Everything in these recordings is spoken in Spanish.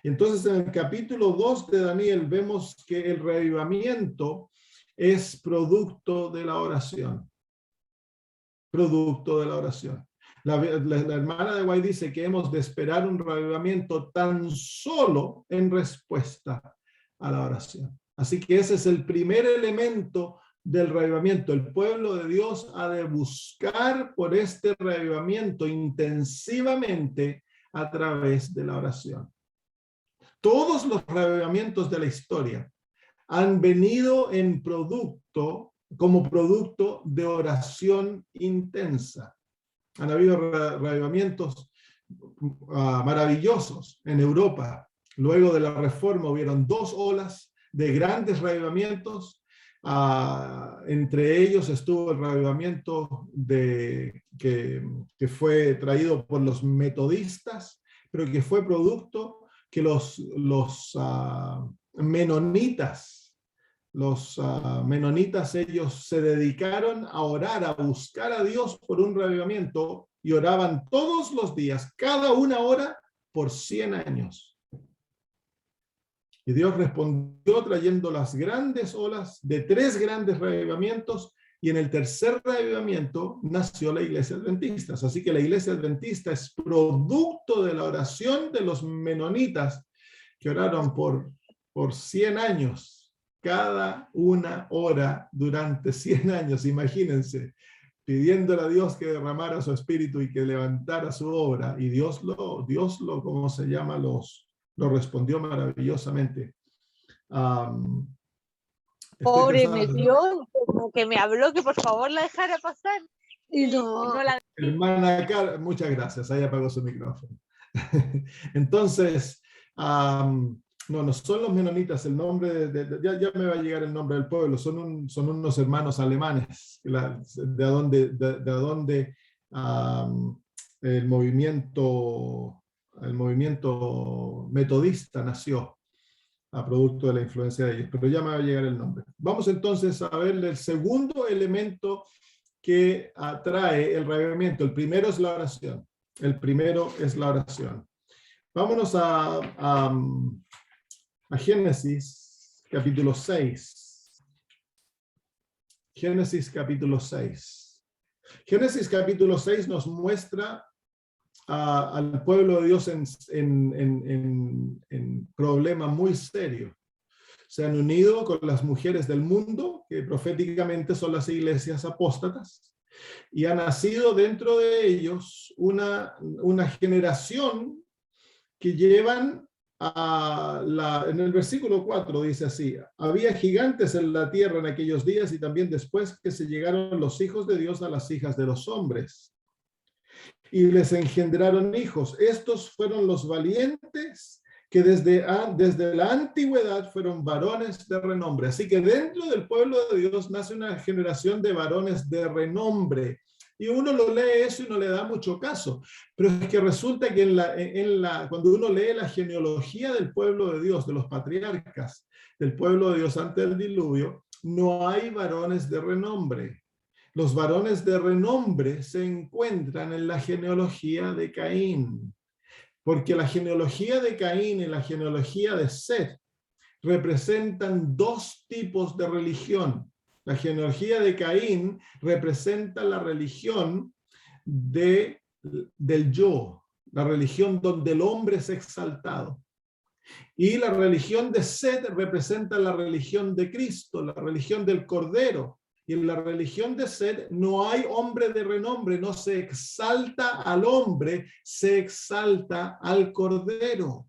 Y entonces en el capítulo 2 de Daniel vemos que el reavivamiento es producto de la oración. Producto de la oración. La hermana de White dice que hemos de esperar un reavivamiento tan solo en respuesta a la oración. Así que ese es el primer elemento del reavivamiento. El pueblo de Dios ha de buscar por este reavivamiento intensivamente a través de la oración. Todos los reavivamientos de la historia han venido como producto de oración intensa. Han habido reavivamientos maravillosos en Europa. Luego de la Reforma hubieron 2 olas de grandes reavivamientos. Entre ellos estuvo el reavivamiento que fue traído por los metodistas, pero que fue producto que los menonitas, ellos se dedicaron a orar, a buscar a Dios por un reavivamiento, y oraban todos los días, cada 1 hora, por 100 años. Y Dios respondió trayendo las grandes olas de 3 grandes reavivamientos, y en el tercer reavivamiento nació la Iglesia Adventista. Así que la Iglesia Adventista es producto de la oración de los menonitas, que oraron por 100 años, cada 1 hora durante 100 años, imagínense, pidiéndole a Dios que derramara su espíritu y que levantara su obra, y Dios lo ¿cómo se llama? Lo respondió maravillosamente. Pobre, me dio como que me habló que por favor la dejara pasar. Y no. Hermana Carla, muchas gracias, ahí apagó su micrófono. Entonces, no son los menonitas, el nombre, ya me va a llegar el nombre del pueblo, son unos hermanos alemanes, de donde el movimiento metodista nació a producto de la influencia de ellos, pero ya me va a llegar el nombre. Vamos entonces a ver el segundo elemento que atrae el reavivamiento. El primero es la oración. Vámonos a Génesis capítulo 6. Génesis capítulo 6. Génesis capítulo 6 nos muestra al pueblo de Dios en problema muy serio. Se han unido con las mujeres del mundo, que proféticamente son las iglesias apóstatas, y ha nacido dentro de ellos una generación que llevan en el versículo 4 dice así: había gigantes en la tierra en aquellos días, y también después que se llegaron los hijos de Dios a las hijas de los hombres, y les engendraron hijos. Estos fueron los valientes que desde la antigüedad fueron varones de renombre. Así que dentro del pueblo de Dios nace una generación de varones de renombre. Y uno lo lee eso y no le da mucho caso. Pero es que resulta que cuando uno lee la genealogía del pueblo de Dios, de los patriarcas del pueblo de Dios antes del diluvio, no hay varones de renombre. Los varones de renombre se encuentran en la genealogía de Caín, porque la genealogía de Caín y la genealogía de Set representan 2 tipos de religión. La genealogía de Caín representa la religión del yo, la religión donde el hombre es exaltado. Y la religión de Set representa la religión de Cristo, la religión del Cordero. Y en la religión de Set no hay hombre de renombre, no se exalta al hombre, se exalta al Cordero.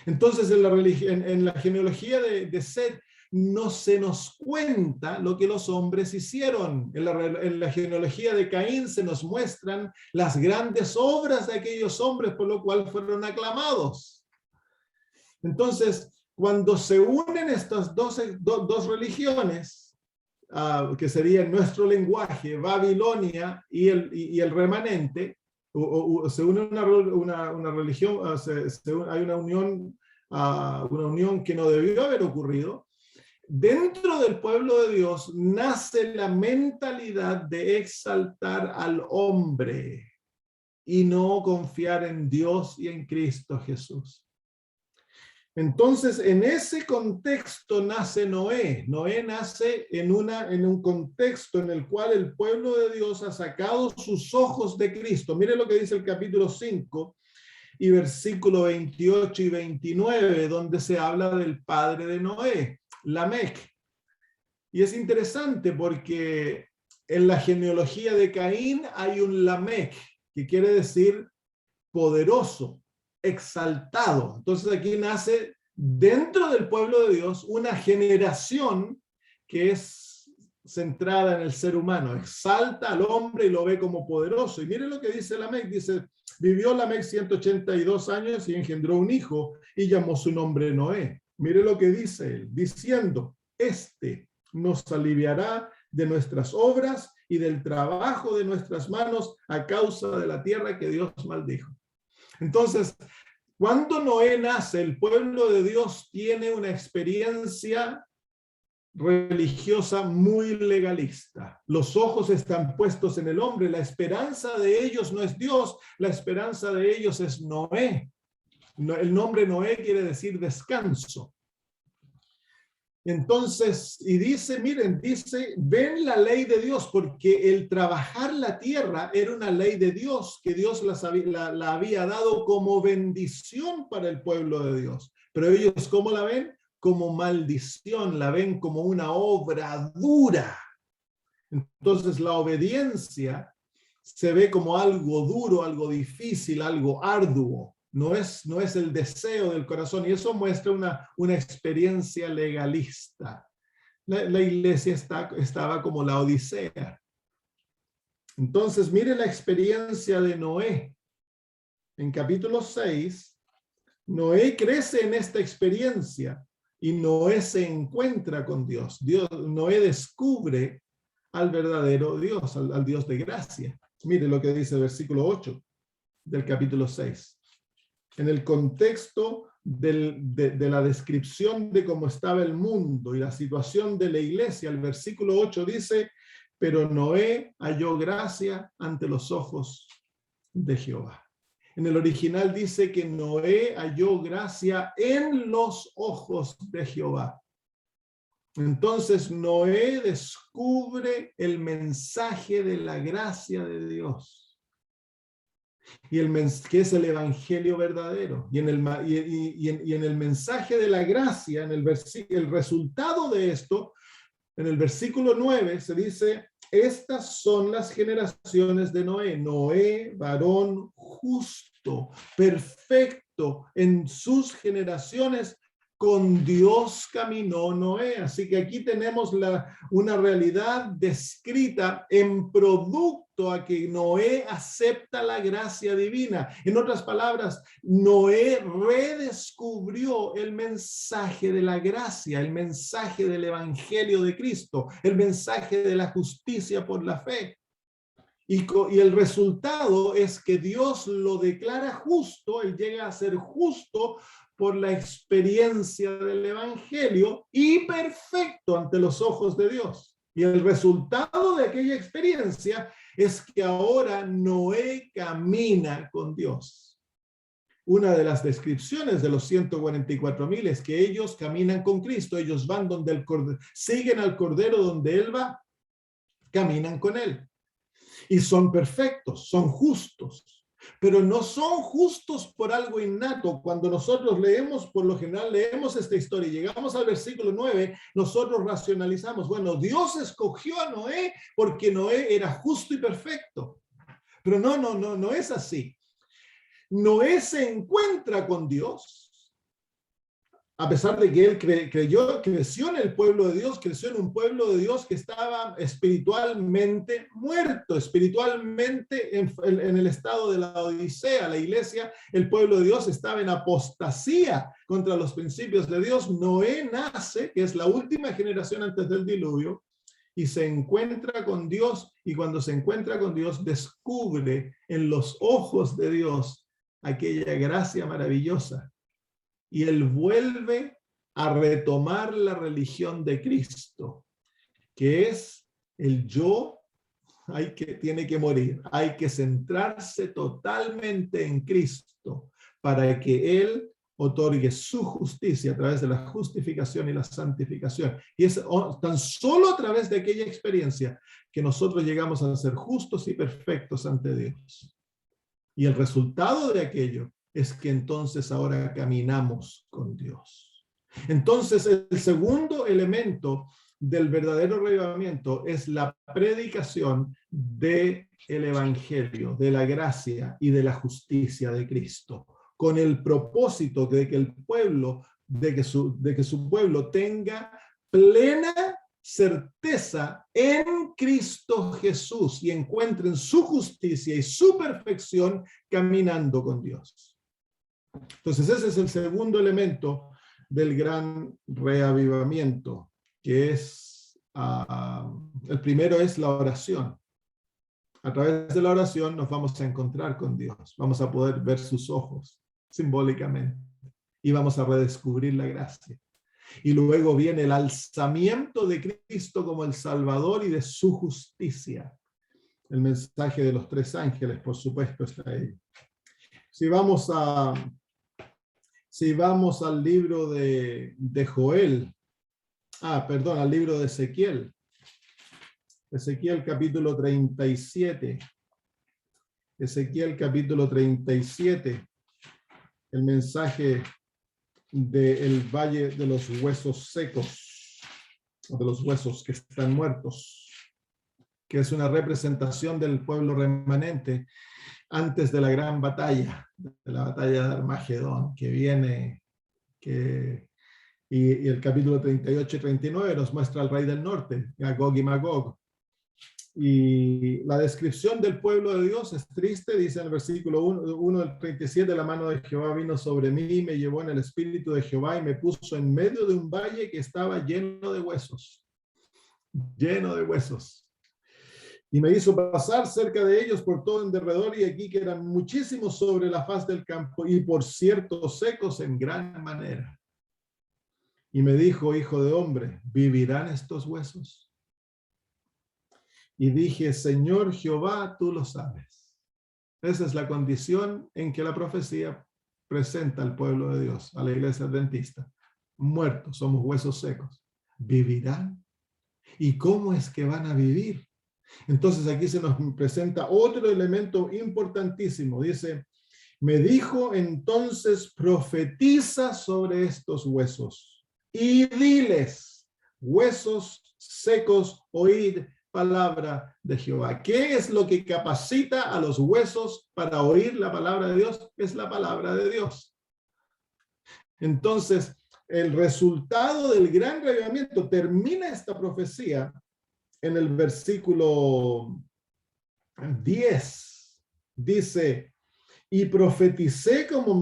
Entonces en la genealogía de Set no se nos cuenta lo que los hombres hicieron. En la genealogía de Caín se nos muestran las grandes obras de aquellos hombres por lo cual fueron aclamados. Entonces, cuando se unen estas dos religiones, que sería en nuestro lenguaje Babilonia y el remanente, se une una religión, hay una unión que no debió haber ocurrido. Dentro del pueblo de Dios nace la mentalidad de exaltar al hombre y no confiar en Dios y en Cristo Jesús. Entonces, en ese contexto nace Noé. Noé nace en un contexto en el cual el pueblo de Dios ha sacado sus ojos de Cristo. Mire lo que dice el capítulo 5 y versículo 28 y 29, donde se habla del padre de Noé, Lamec. Y es interesante porque en la genealogía de Caín hay un Lamec, que quiere decir poderoso, exaltado. Entonces aquí nace dentro del pueblo de Dios una generación que es centrada en el ser humano, exalta al hombre y lo ve como poderoso. Y miren lo que dice Lamec, dice, vivió Lamec 182 años y engendró un hijo y llamó su nombre Noé. Mire lo que dice él, diciendo, este nos aliviará de nuestras obras y del trabajo de nuestras manos a causa de la tierra que Dios maldijo. Entonces, cuando Noé nace, el pueblo de Dios tiene una experiencia religiosa muy legalista. Los ojos están puestos en el hombre. La esperanza de ellos no es Dios, la esperanza de ellos es Noé. El nombre Noé quiere decir descanso. Entonces, y dice, miren, dice, ven la ley de Dios, porque el trabajar la tierra era una ley de Dios, que Dios la había dado como bendición para el pueblo de Dios. Pero ellos, ¿cómo la ven? Como maldición, la ven como una obra dura. Entonces, la obediencia se ve como algo duro, algo difícil, algo arduo. No es el deseo del corazón, y eso muestra una experiencia legalista. La iglesia estaba como la Odisea. Entonces, mire la experiencia de Noé. En capítulo 6, Noé crece en esta experiencia y Noé se encuentra con Dios. Noé descubre al verdadero Dios, al Dios de gracia. Mire lo que dice el versículo 8 del capítulo 6. En el contexto de la descripción de cómo estaba el mundo y la situación de la iglesia, el versículo 8 dice, pero Noé halló gracia ante los ojos de Jehová. En el original dice que Noé halló gracia en los ojos de Jehová. Entonces Noé descubre el mensaje de la gracia de Dios. Y que es el evangelio verdadero. Y en el mensaje de la gracia, el resultado de esto, en el versículo 9 se dice, estas son las generaciones de Noé. Noé, varón justo, perfecto en sus generaciones, con Dios caminó Noé. Así que aquí tenemos una realidad descrita en producto a que Noé acepta la gracia divina. En otras palabras, Noé redescubrió el mensaje de la gracia, el mensaje del evangelio de Cristo, el mensaje de la justicia por la fe. Y el resultado es que Dios lo declara justo, él llega a ser justo por la experiencia del evangelio y perfecto ante los ojos de Dios. Y el resultado de aquella experiencia es que ahora Noé camina con Dios. Una de las descripciones de los 144,000 es que ellos caminan con Cristo, ellos van donde el Cordero, siguen al Cordero donde Él va, caminan con Él. Y son perfectos, son justos. Pero no son justos por algo innato. Cuando nosotros leemos, por lo general leemos esta historia y llegamos al versículo 9, nosotros racionalizamos, bueno, Dios escogió a Noé porque Noé era justo y perfecto. Pero no es así. Noé se encuentra con Dios, a pesar de que él creció en el pueblo de Dios, creció en un pueblo de Dios que estaba espiritualmente muerto, espiritualmente en el estado de la Odisea. La iglesia, el pueblo de Dios estaba en apostasía contra los principios de Dios. Noé nace, que es la última generación antes del diluvio, y se encuentra con Dios, y cuando se encuentra con Dios, descubre en los ojos de Dios aquella gracia maravillosa. Y él vuelve a retomar la religión de Cristo, que es el yo tiene que morir. Hay que centrarse totalmente en Cristo para que Él otorgue su justicia a través de la justificación y la santificación. Y es tan solo a través de aquella experiencia que nosotros llegamos a ser justos y perfectos ante Dios. Y el resultado de aquello es que entonces ahora caminamos con Dios. Entonces, el segundo elemento del verdadero avivamiento es la predicación del Evangelio, de la gracia y de la justicia de Cristo, con el propósito de que el pueblo, de que su pueblo tenga plena certeza en Cristo Jesús y encuentren su justicia y su perfección caminando con Dios. Entonces ese es el segundo elemento del gran reavivamiento, que es, el primero es la oración. A través de la oración nos vamos a encontrar con Dios, vamos a poder ver sus ojos simbólicamente y vamos a redescubrir la gracia. Y luego viene el alzamiento de Cristo como el Salvador y de su justicia. El mensaje de los 3 ángeles, por supuesto, está ahí. Si vamos al libro de Joel, al libro de Ezequiel. Ezequiel capítulo 37. Ezequiel capítulo 37. El mensaje del valle de los huesos secos, o de los huesos que están muertos, que es una representación del pueblo remanente antes de la gran batalla, de la batalla de Armagedón, que viene, y el capítulo 38 y 39 nos muestra al rey del norte, Gog y Magog. Y la descripción del pueblo de Dios es triste, dice en el versículo 1 del 37, la mano de Jehová vino sobre mí, me llevó en el espíritu de Jehová y me puso en medio de un valle que estaba lleno de huesos. Y me hizo pasar cerca de ellos por todo en derredor, y aquí que eran muchísimos sobre la faz del campo, y por cierto secos en gran manera. Y me dijo, hijo de hombre, ¿vivirán estos huesos? Y dije, Señor Jehová, tú lo sabes. Esa es la condición en que la profecía presenta al pueblo de Dios, a la iglesia adventista. Muertos, somos huesos secos. ¿Vivirán? ¿Y cómo es que van a vivir? Entonces aquí se nos presenta otro elemento importantísimo. Dice, me dijo entonces, profetiza sobre estos huesos y diles, huesos secos, oíd palabra de Jehová. ¿Qué es lo que capacita a los huesos para oír la palabra de Dios? Es la palabra de Dios. Entonces, el resultado del gran reavivamiento, termina esta profecía en el versículo 10. Dice, y profeticé como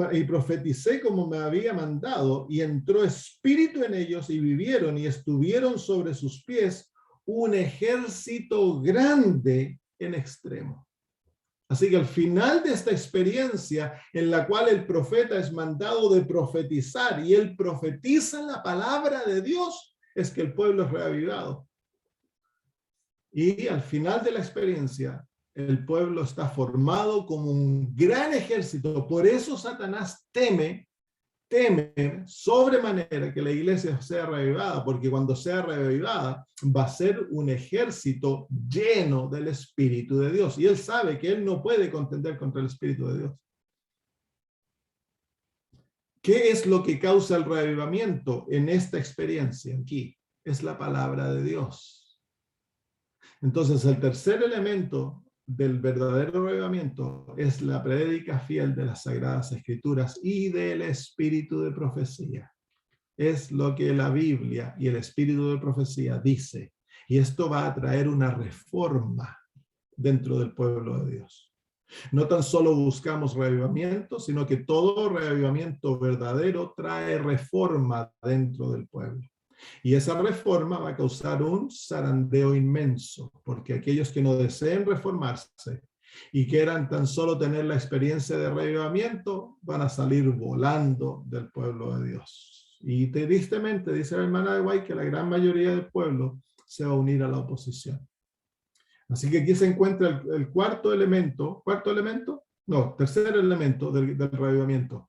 me había mandado, y entró espíritu en ellos, y vivieron, y estuvieron sobre sus pies un ejército grande en extremo. Así que al final de esta experiencia en la cual el profeta es mandado de profetizar y él profetiza la palabra de Dios, es que el pueblo es reavivado. Y al final de la experiencia, el pueblo está formado como un gran ejército. Por eso Satanás teme sobremanera que la iglesia sea reavivada, porque cuando sea reavivada va a ser un ejército lleno del Espíritu de Dios. Y él sabe que él no puede contender contra el Espíritu de Dios. ¿Qué es lo que causa el reavivamiento en esta experiencia aquí? Es la palabra de Dios. Entonces, el tercer elemento del verdadero reavivamiento es la prédica fiel de las Sagradas Escrituras y del espíritu de profecía. Es lo que la Biblia y el espíritu de profecía dice. Y esto va a traer una reforma dentro del pueblo de Dios. No tan solo buscamos reavivamiento, sino que todo reavivamiento verdadero trae reforma dentro del pueblo. Y esa reforma va a causar un zarandeo inmenso, porque aquellos que no deseen reformarse y quieran tan solo tener la experiencia de reavivamiento, van a salir volando del pueblo de Dios. Y tristemente, dice la hermana de White, que la gran mayoría del pueblo se va a unir a la oposición. Así que aquí se encuentra el tercer elemento del reavivamiento,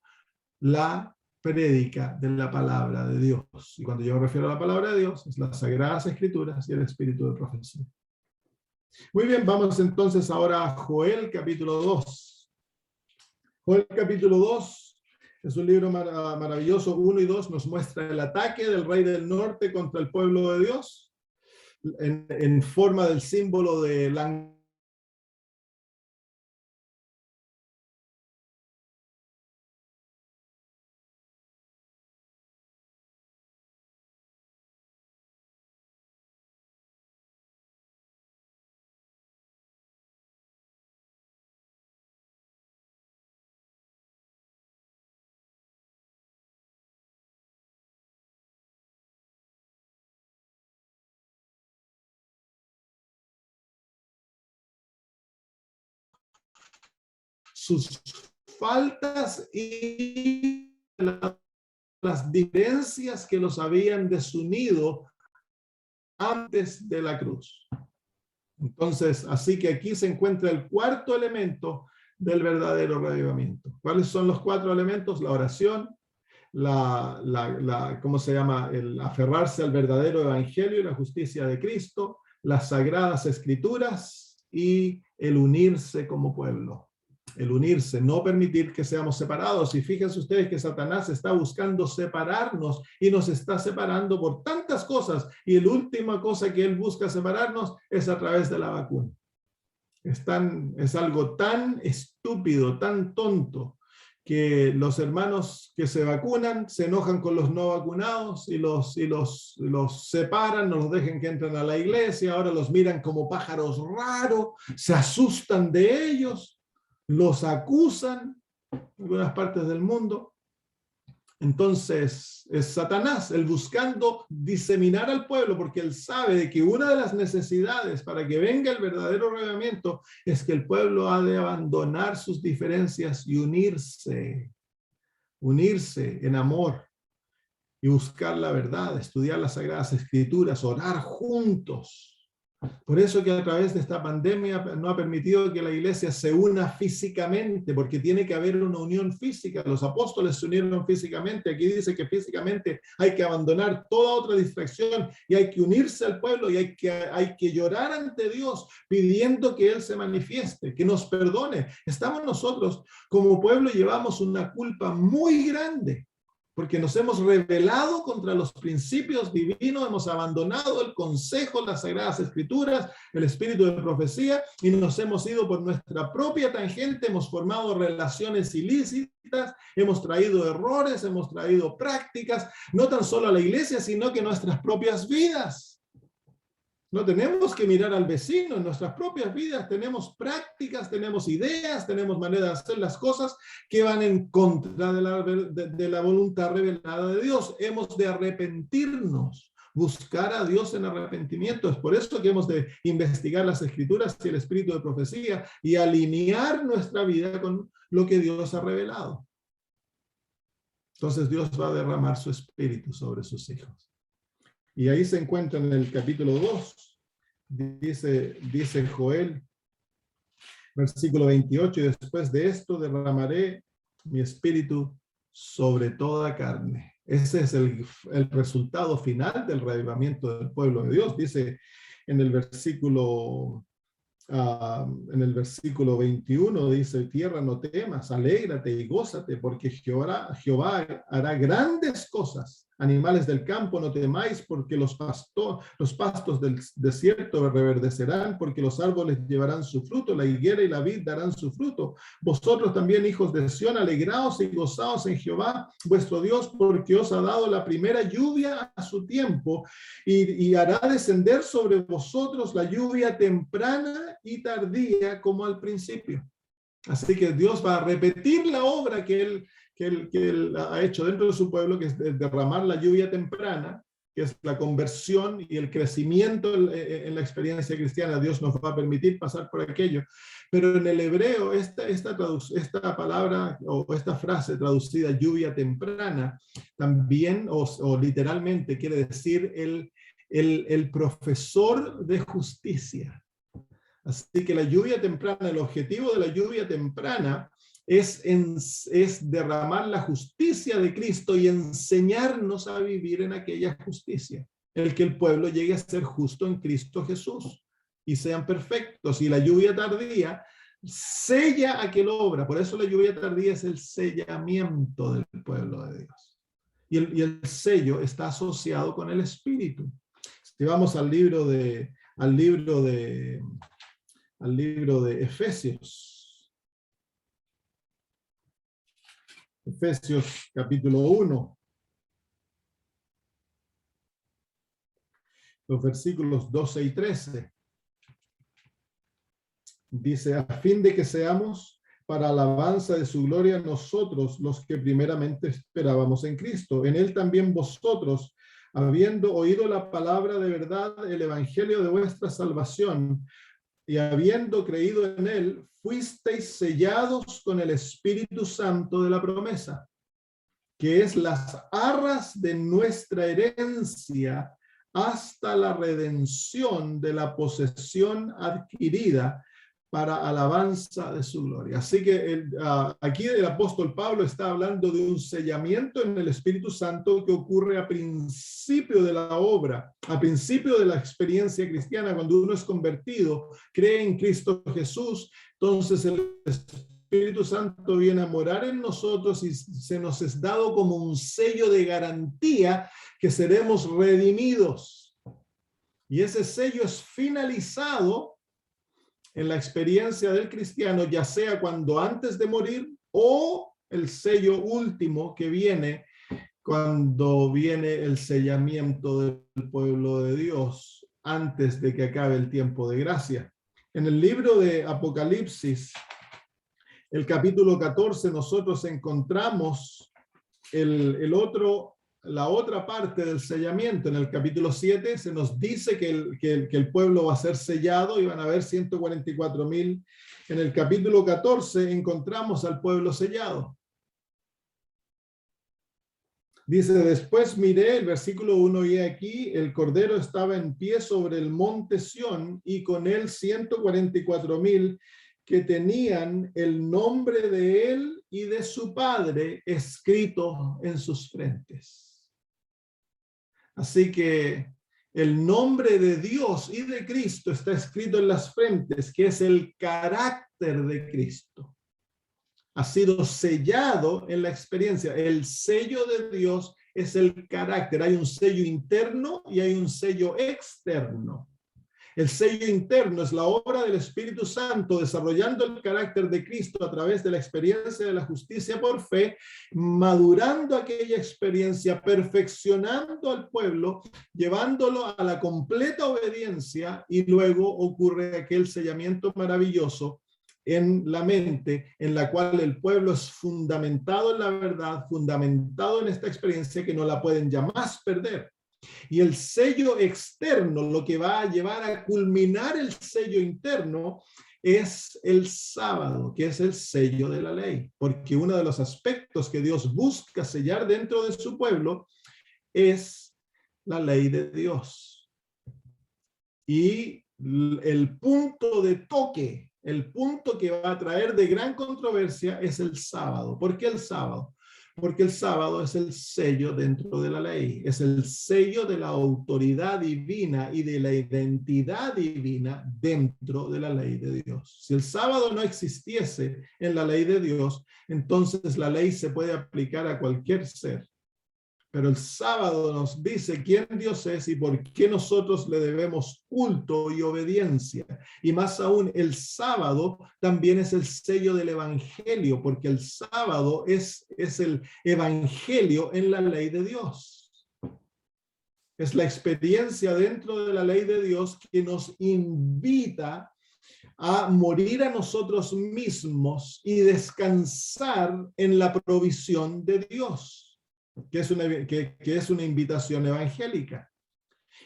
la prédica de la palabra de Dios. Y cuando yo me refiero a la palabra de Dios, es las Sagradas Escrituras y el espíritu de profecía. Muy bien, vamos entonces ahora a Joel capítulo 2. Joel capítulo 2 es un libro maravilloso. 1 y 2 nos muestra el ataque del rey del norte contra el pueblo de Dios en forma del símbolo de la sus faltas y las diferencias que los habían desunido antes de la cruz. Entonces, así que aquí se encuentra el cuarto elemento del verdadero reavivamiento. ¿Cuáles son los 4 elementos? La oración, ¿cómo se llama? El aferrarse al verdadero evangelio y la justicia de Cristo, las sagradas escrituras y el unirse como pueblo. El unirse, no permitir que seamos separados. Y fíjense ustedes que Satanás está buscando separarnos y nos está separando por tantas cosas. Y la última cosa que él busca separarnos es a través de la vacuna. Es algo tan estúpido, tan tonto, que los hermanos que se vacunan se enojan con los no vacunados y los separan, no los dejen que entren a la iglesia, ahora los miran como pájaros raros, se asustan de ellos, los acusan en algunas partes del mundo. Entonces es Satanás, él buscando diseminar al pueblo, porque él sabe de que una de las necesidades para que venga el verdadero reavivamiento es que el pueblo ha de abandonar sus diferencias y unirse en amor y buscar la verdad, estudiar las Sagradas Escrituras, orar juntos. Por eso que a través de esta pandemia no ha permitido que la iglesia se una físicamente, porque tiene que haber una unión física. Los apóstoles se unieron físicamente. Aquí dice que físicamente hay que abandonar toda otra distracción y hay que unirse al pueblo y hay que llorar ante Dios pidiendo que Él se manifieste, que nos perdone. Estamos nosotros como pueblo, llevamos una culpa muy grande, porque nos hemos rebelado contra los principios divinos, hemos abandonado el consejo, las Sagradas Escrituras, el espíritu de profecía, y nos hemos ido por nuestra propia tangente, hemos formado relaciones ilícitas, hemos traído errores, hemos traído prácticas, no tan solo a la iglesia, sino que nuestras propias vidas. No tenemos que mirar al vecino, en nuestras propias vidas tenemos prácticas, tenemos ideas, tenemos maneras de hacer las cosas que van en contra de la voluntad revelada de Dios. Hemos de arrepentirnos, buscar a Dios en arrepentimiento. Es por eso que hemos de investigar las Escrituras y el espíritu de profecía y alinear nuestra vida con lo que Dios ha revelado. Entonces Dios va a derramar su espíritu sobre sus hijos. Y ahí se encuentra en el capítulo 2, dice Joel, versículo 28, y después de esto derramaré mi espíritu sobre toda carne. Ese es el resultado final del reavivamiento del pueblo de Dios. Dice en el versículo 21, dice: tierra, no temas, alégrate y gózate, porque Jehová hará grandes cosas. Animales del campo, no temáis, porque los pastos del desierto reverdecerán, porque los árboles llevarán su fruto, la higuera y la vid darán su fruto. Vosotros también, hijos de Sión, alegraos y gozaos en Jehová vuestro Dios, porque os ha dado la primera lluvia a su tiempo, y hará descender sobre vosotros la lluvia temprana y tardía como al principio. Así que Dios va a repetir la obra que él ha hecho dentro de su pueblo, que es derramar la lluvia temprana, que es la conversión y el crecimiento en la experiencia cristiana. Dios nos va a permitir pasar por aquello. Pero en el hebreo, esta palabra o esta frase traducida lluvia temprana, también o literalmente quiere decir el profesor de justicia. Así que la lluvia temprana, el objetivo de la lluvia temprana es derramar la justicia de Cristo y enseñarnos a vivir en aquella justicia. El que el pueblo llegue a ser justo en Cristo Jesús y sean perfectos. Y la lluvia tardía sella aquel obra. Por eso la lluvia tardía es el sellamiento del pueblo de Dios. Y el sello está asociado con el Espíritu. Si vamos al libro de Efesios. Efesios capítulo 1. Los versículos 12 y 13. Dice, a fin de que seamos para alabanza de su gloria nosotros los que primeramente esperábamos en Cristo. En él también vosotros, habiendo oído la palabra de verdad, el evangelio de vuestra salvación, y habiendo creído en él, fuisteis sellados con el Espíritu Santo de la promesa, que es las arras de nuestra herencia hasta la redención de la posesión adquirida para alabanza de su gloria. Así que aquí el apóstol Pablo está hablando de un sellamiento en el Espíritu Santo que ocurre a principio de la obra, a principio de la experiencia cristiana. Cuando uno es convertido, cree en Cristo Jesús, entonces el Espíritu Santo viene a morar en nosotros y se nos es dado como un sello de garantía que seremos redimidos. Y ese sello es finalizado en la experiencia del cristiano, ya sea cuando antes de morir o el sello último que viene cuando viene el sellamiento del pueblo de Dios antes de que acabe el tiempo de gracia. En el libro de Apocalipsis, el capítulo 14, nosotros encontramos la otra parte del sellamiento. En el capítulo 7 se nos dice que el pueblo va a ser sellado y van a haber 144,000. En el capítulo 14 encontramos al pueblo sellado. Dice, después miré, el versículo 1, y aquí el Cordero estaba en pie sobre el monte Sión y con él 144,000 que tenían el nombre de él y de su padre escrito en sus frentes. Así que el nombre de Dios y de Cristo está escrito en las frentes, que es el carácter de Cristo. Ha sido sellado en la experiencia. El sello de Dios es el carácter. Hay un sello interno y hay un sello externo. El sello interno es la obra del Espíritu Santo desarrollando el carácter de Cristo a través de la experiencia de la justicia por fe, madurando aquella experiencia, perfeccionando al pueblo, llevándolo a la completa obediencia, y luego ocurre aquel sellamiento maravilloso en la mente, en la cual el pueblo es fundamentado en la verdad, fundamentado en esta experiencia que no la pueden jamás perder. Y el sello externo, lo que va a llevar a culminar el sello interno, es el sábado, que es el sello de la ley. Porque uno de los aspectos que Dios busca sellar dentro de su pueblo es la ley de Dios. Y el punto de toque, el punto que va a traer de gran controversia es el sábado. ¿Por qué el sábado? Porque el sábado es el sello dentro de la ley, es el sello de la autoridad divina y de la identidad divina dentro de la ley de Dios. Si el sábado no existiese en la ley de Dios, entonces la ley se puede aplicar a cualquier ser. Pero el sábado nos dice quién Dios es y por qué nosotros le debemos culto y obediencia. Y más aún, el sábado también es el sello del evangelio, porque el sábado es el evangelio en la ley de Dios. Es la experiencia dentro de la ley de Dios que nos invita a morir a nosotros mismos y descansar en la provisión de Dios. Que es una invitación evangélica.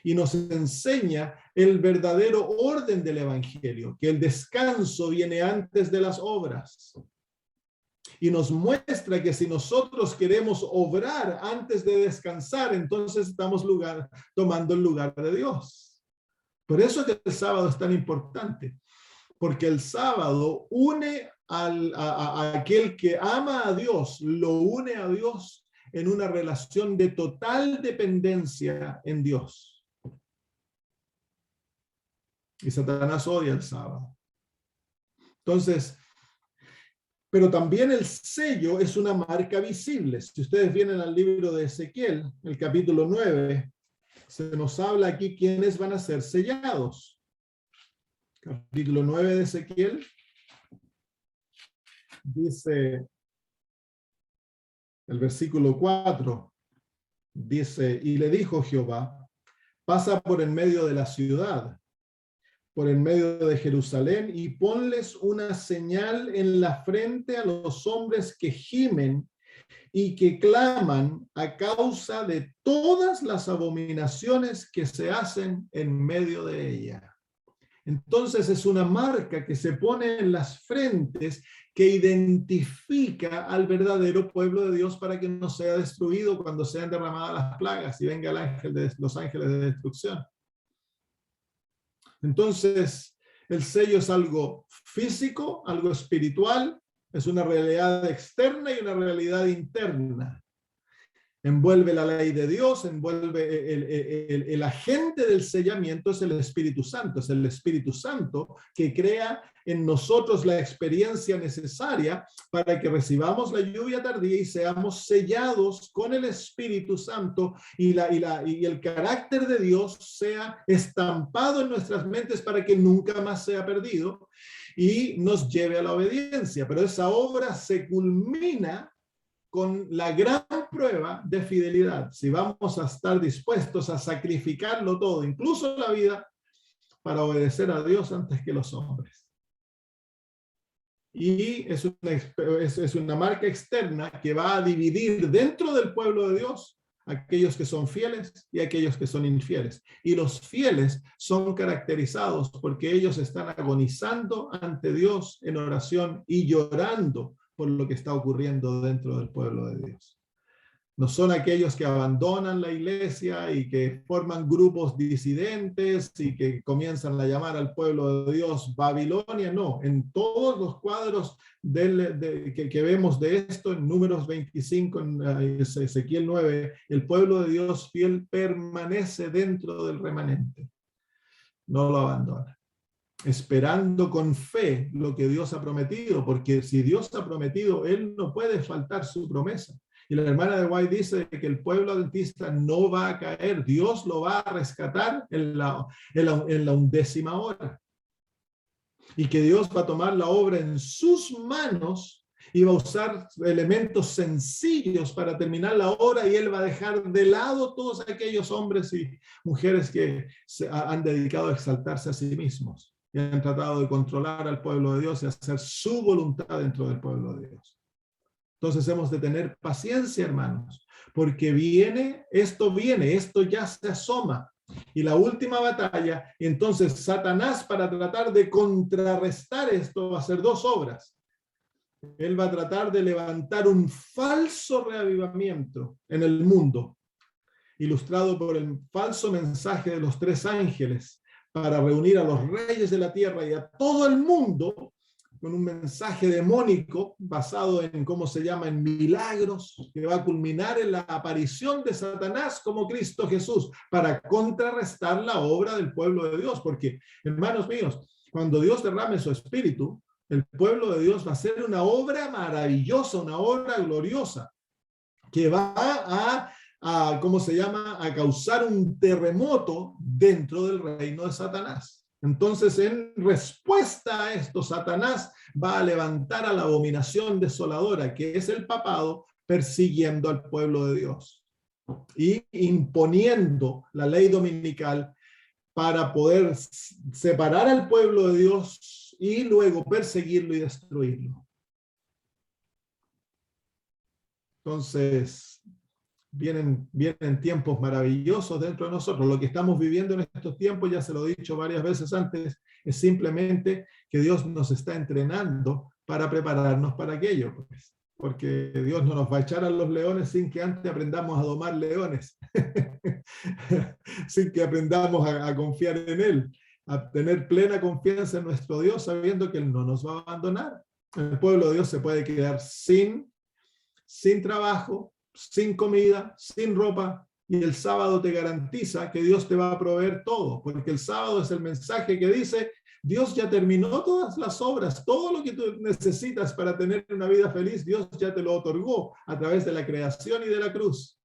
Y nos enseña el verdadero orden del evangelio, que el descanso viene antes de las obras. Y nos muestra que si nosotros queremos obrar antes de descansar, entonces estamos tomando el lugar de Dios. Por eso es que el sábado es tan importante, porque el sábado une a aquel que ama a Dios, lo une a Dios en una relación de total dependencia en Dios. Y Satanás odia el sábado. Entonces, pero también el sello es una marca visible. Si ustedes vienen al libro de Ezequiel, el capítulo 9, se nos habla aquí quiénes van a ser sellados. Capítulo 9 de Ezequiel dice, el versículo 4, dice, y le dijo Jehová, pasa por en medio de la ciudad, por en medio de Jerusalén, y ponles una señal en la frente a los hombres que gimen y que claman a causa de todas las abominaciones que se hacen en medio de ella. Entonces es una marca que se pone en las frentes que identifica al verdadero pueblo de Dios para que no sea destruido cuando sean derramadas las plagas y venga los ángeles de destrucción. Entonces, el sello es algo físico, algo espiritual, es una realidad externa y una realidad interna. Envuelve la ley de Dios, envuelve el agente del sellamiento es el Espíritu Santo. Es el Espíritu Santo que crea en nosotros la experiencia necesaria para que recibamos la lluvia tardía y seamos sellados con el Espíritu Santo y el carácter de Dios sea estampado en nuestras mentes para que nunca más sea perdido y nos lleve a la obediencia. Pero esa obra se culmina con la gran prueba de fidelidad, si vamos a estar dispuestos a sacrificarlo todo, incluso la vida, para obedecer a Dios antes que los hombres. Y es una marca externa que va a dividir dentro del pueblo de Dios aquellos que son fieles y aquellos que son infieles. Y los fieles son caracterizados porque ellos están agonizando ante Dios en oración y llorando por lo que está ocurriendo dentro del pueblo de Dios. No son aquellos que abandonan la iglesia y que forman grupos disidentes y que comienzan a llamar al pueblo de Dios Babilonia. No, en todos los cuadros que vemos de esto, en Números 25, en Ezequiel 9, el pueblo de Dios fiel permanece dentro del remanente. No lo abandona, esperando con fe lo que Dios ha prometido, porque si Dios ha prometido, Él no puede faltar su promesa. Y la hermana de White dice que el pueblo adventista no va a caer, Dios lo va a rescatar en la 11ª hora. Y que Dios va a tomar la obra en sus manos y va a usar elementos sencillos para terminar la obra, y Él va a dejar de lado todos aquellos hombres y mujeres que se han dedicado a exaltarse a sí mismos y han tratado de controlar al pueblo de Dios y hacer su voluntad dentro del pueblo de Dios. Entonces hemos de tener paciencia, hermanos, porque esto ya se asoma. Y la última batalla, entonces Satanás, para tratar de contrarrestar esto, va a hacer dos obras. Él va a tratar de levantar un falso reavivamiento en el mundo, ilustrado por el falso mensaje de los 3 ángeles, para reunir a los reyes de la tierra y a todo el mundo con un mensaje demónico basado en, ¿cómo se llama?, en milagros, que va a culminar en la aparición de Satanás como Cristo Jesús, para contrarrestar la obra del pueblo de Dios. Porque, hermanos míos, cuando Dios derrame su espíritu, el pueblo de Dios va a hacer una obra maravillosa, una obra gloriosa, que va ¿cómo se llama?, a causar un terremoto dentro del reino de Satanás. Entonces, en respuesta a esto, Satanás va a levantar a la abominación desoladora, que es el papado, persiguiendo al pueblo de Dios y imponiendo la ley dominical para poder separar al pueblo de Dios y luego perseguirlo y destruirlo. Entonces, vienen tiempos maravillosos dentro de nosotros. Lo que estamos viviendo en estos tiempos, ya se lo he dicho varias veces antes, es simplemente que Dios nos está entrenando para prepararnos para aquello, pues. Porque Dios no nos va a echar a los leones sin que antes aprendamos a domar leones, sin que aprendamos a confiar en Él, a tener plena confianza en nuestro Dios, sabiendo que Él no nos va a abandonar. el pueblo de Dios se puede quedar sin trabajo, sin comida, sin ropa, y el sábado te garantiza que Dios te va a proveer todo, porque el sábado es el mensaje que dice, Dios ya terminó todas las obras, todo lo que tú necesitas para tener una vida feliz, Dios ya te lo otorgó a través de la creación y de la cruz.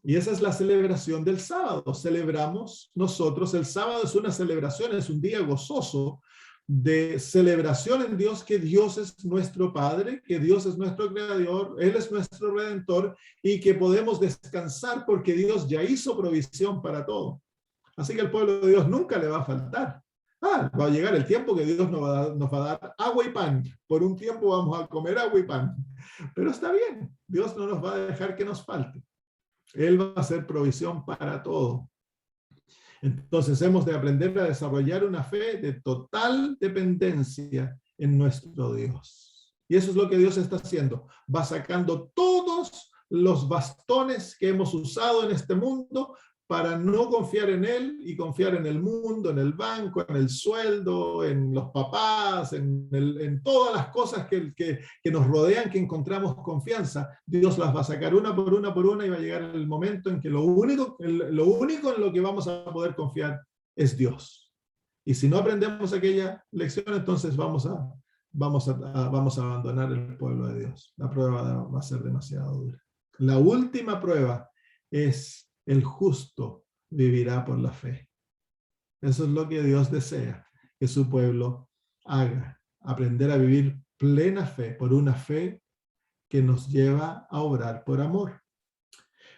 Y esa es la celebración del sábado. Celebramos nosotros, el sábado es una celebración, es un día gozoso, de celebración en Dios, que Dios es nuestro Padre, que Dios es nuestro Creador, Él es nuestro Redentor, y que podemos descansar porque Dios ya hizo provisión para todo. Así que al pueblo de Dios nunca le va a faltar. Va a llegar el tiempo que Dios nos va a dar agua y pan. Por un tiempo vamos a comer agua y pan. Pero está bien, Dios no nos va a dejar que nos falte. Él va a hacer provisión para todo. Entonces hemos de aprender a desarrollar una fe de total dependencia en nuestro Dios. Y eso es lo que Dios está haciendo. Va sacando todos los bastones que hemos usado en este mundo para no confiar en Él y confiar en el mundo, en el banco, en el sueldo, en los papás, en todas las cosas que nos rodean, que encontramos confianza. Dios las va a sacar una por una y va a llegar el momento en que lo único en lo que vamos a poder confiar es Dios. Y si no aprendemos aquella lección, entonces vamos a abandonar el pueblo de Dios. La prueba va a ser demasiado dura. La última prueba es: el justo vivirá por la fe. Eso es lo que Dios desea que su pueblo haga. Aprender a vivir plena fe, por una fe que nos lleva a obrar por amor.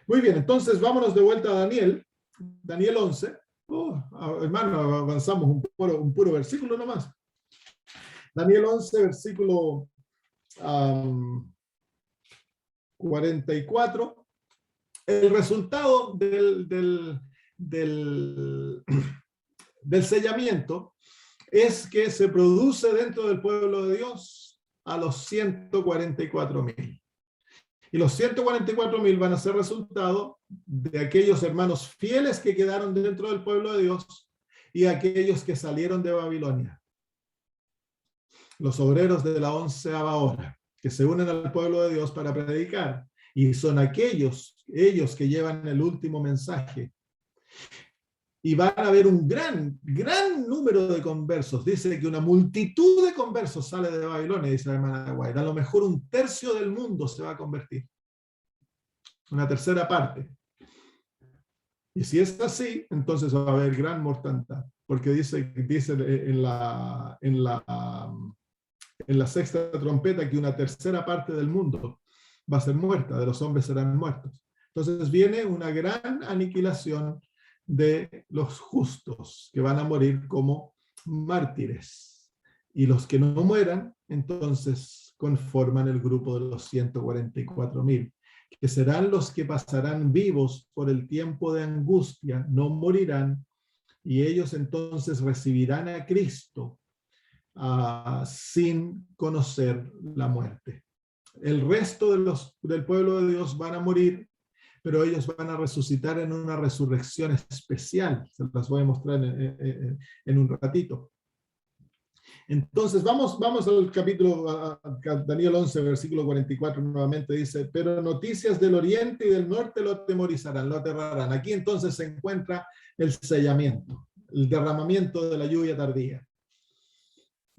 Muy bien, entonces vámonos de vuelta a Daniel. Daniel 11. Hermano, avanzamos un puro versículo nomás. Daniel 11, versículo 44. El resultado del sellamiento es que se produce dentro del pueblo de Dios a los 144,000. Y los 144,000 van a ser resultado de aquellos hermanos fieles que quedaron dentro del pueblo de Dios y aquellos que salieron de Babilonia. Los obreros de la 11ª hora, que se unen al pueblo de Dios para predicar. Y son ellos que llevan el último mensaje. Y van a haber un gran número de conversos. Dice que una multitud de conversos sale de Babilonia, dice la hermana White. A lo mejor 1/3 del mundo se va a convertir. Una tercera parte. Y si es así, entonces va a haber gran mortandad. Porque dice en la 6ª trompeta que una tercera parte del mundo va a ser muerta, de los hombres serán muertos. Entonces viene una gran aniquilación de los justos, que van a morir como mártires. Y los que no mueran, entonces conforman el grupo de los 144,000, que serán los que pasarán vivos por el tiempo de angustia, no morirán, y ellos entonces recibirán a Cristo sin conocer la muerte. El resto del pueblo de Dios van a morir, pero ellos van a resucitar en una resurrección especial. Se las voy a mostrar en un ratito. Entonces, vamos al capítulo, a Daniel 11, versículo 44, nuevamente dice: pero noticias del oriente y del norte lo atemorizarán, lo aterrarán. Aquí entonces se encuentra el sellamiento, el derramamiento de la lluvia tardía.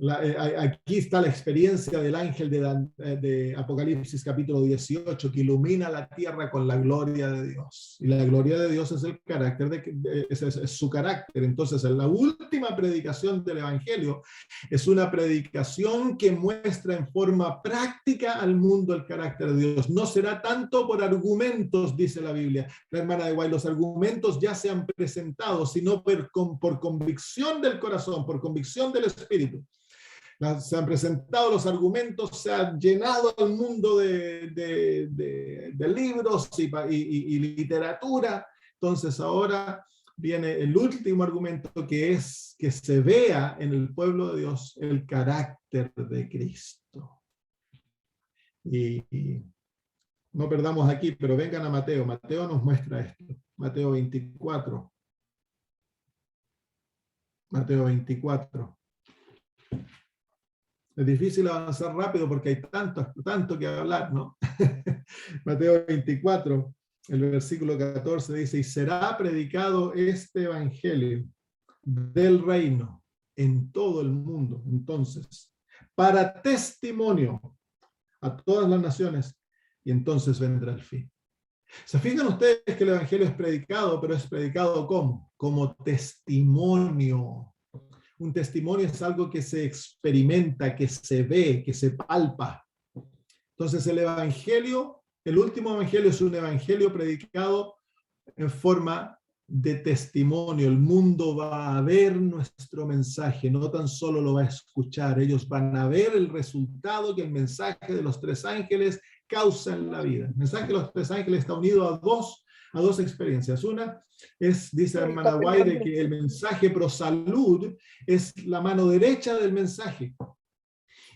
Aquí está la experiencia del ángel de Apocalipsis capítulo 18, que ilumina la tierra con la gloria de Dios. Y la gloria de Dios es el carácter, es su carácter. Entonces, la última predicación del Evangelio es una predicación que muestra en forma práctica al mundo el carácter de Dios. No será tanto por argumentos, dice la Biblia. La hermana de Guay, los argumentos ya se han presentado, sino por convicción del corazón, por convicción del espíritu. Se han presentado los argumentos, se ha llenado el mundo de libros y literatura. Entonces ahora viene el último argumento, que es que se vea en el pueblo de Dios el carácter de Cristo. Y no perdamos aquí, pero vengan a Mateo. Mateo nos muestra esto. Mateo 24. Mateo 24. Es difícil avanzar rápido porque hay tanto que hablar, ¿no? Mateo 24, el versículo 14 dice, y será predicado este evangelio del reino en todo el mundo, entonces, para testimonio a todas las naciones, y entonces vendrá el fin. ¿Se fijan ustedes que el evangelio es predicado, pero es predicado ¿cómo? Como testimonio. Un testimonio es algo que se experimenta, que se ve, que se palpa. Entonces el evangelio, el último evangelio es un evangelio predicado en forma de testimonio. El mundo va a ver nuestro mensaje, no tan solo lo va a escuchar, ellos van a ver el resultado que el mensaje de los tres ángeles causa en la vida. El mensaje de los tres ángeles está unido a dos experiencias. Una es, dice la hermana Guaire, que el mensaje pro salud es la mano derecha del mensaje.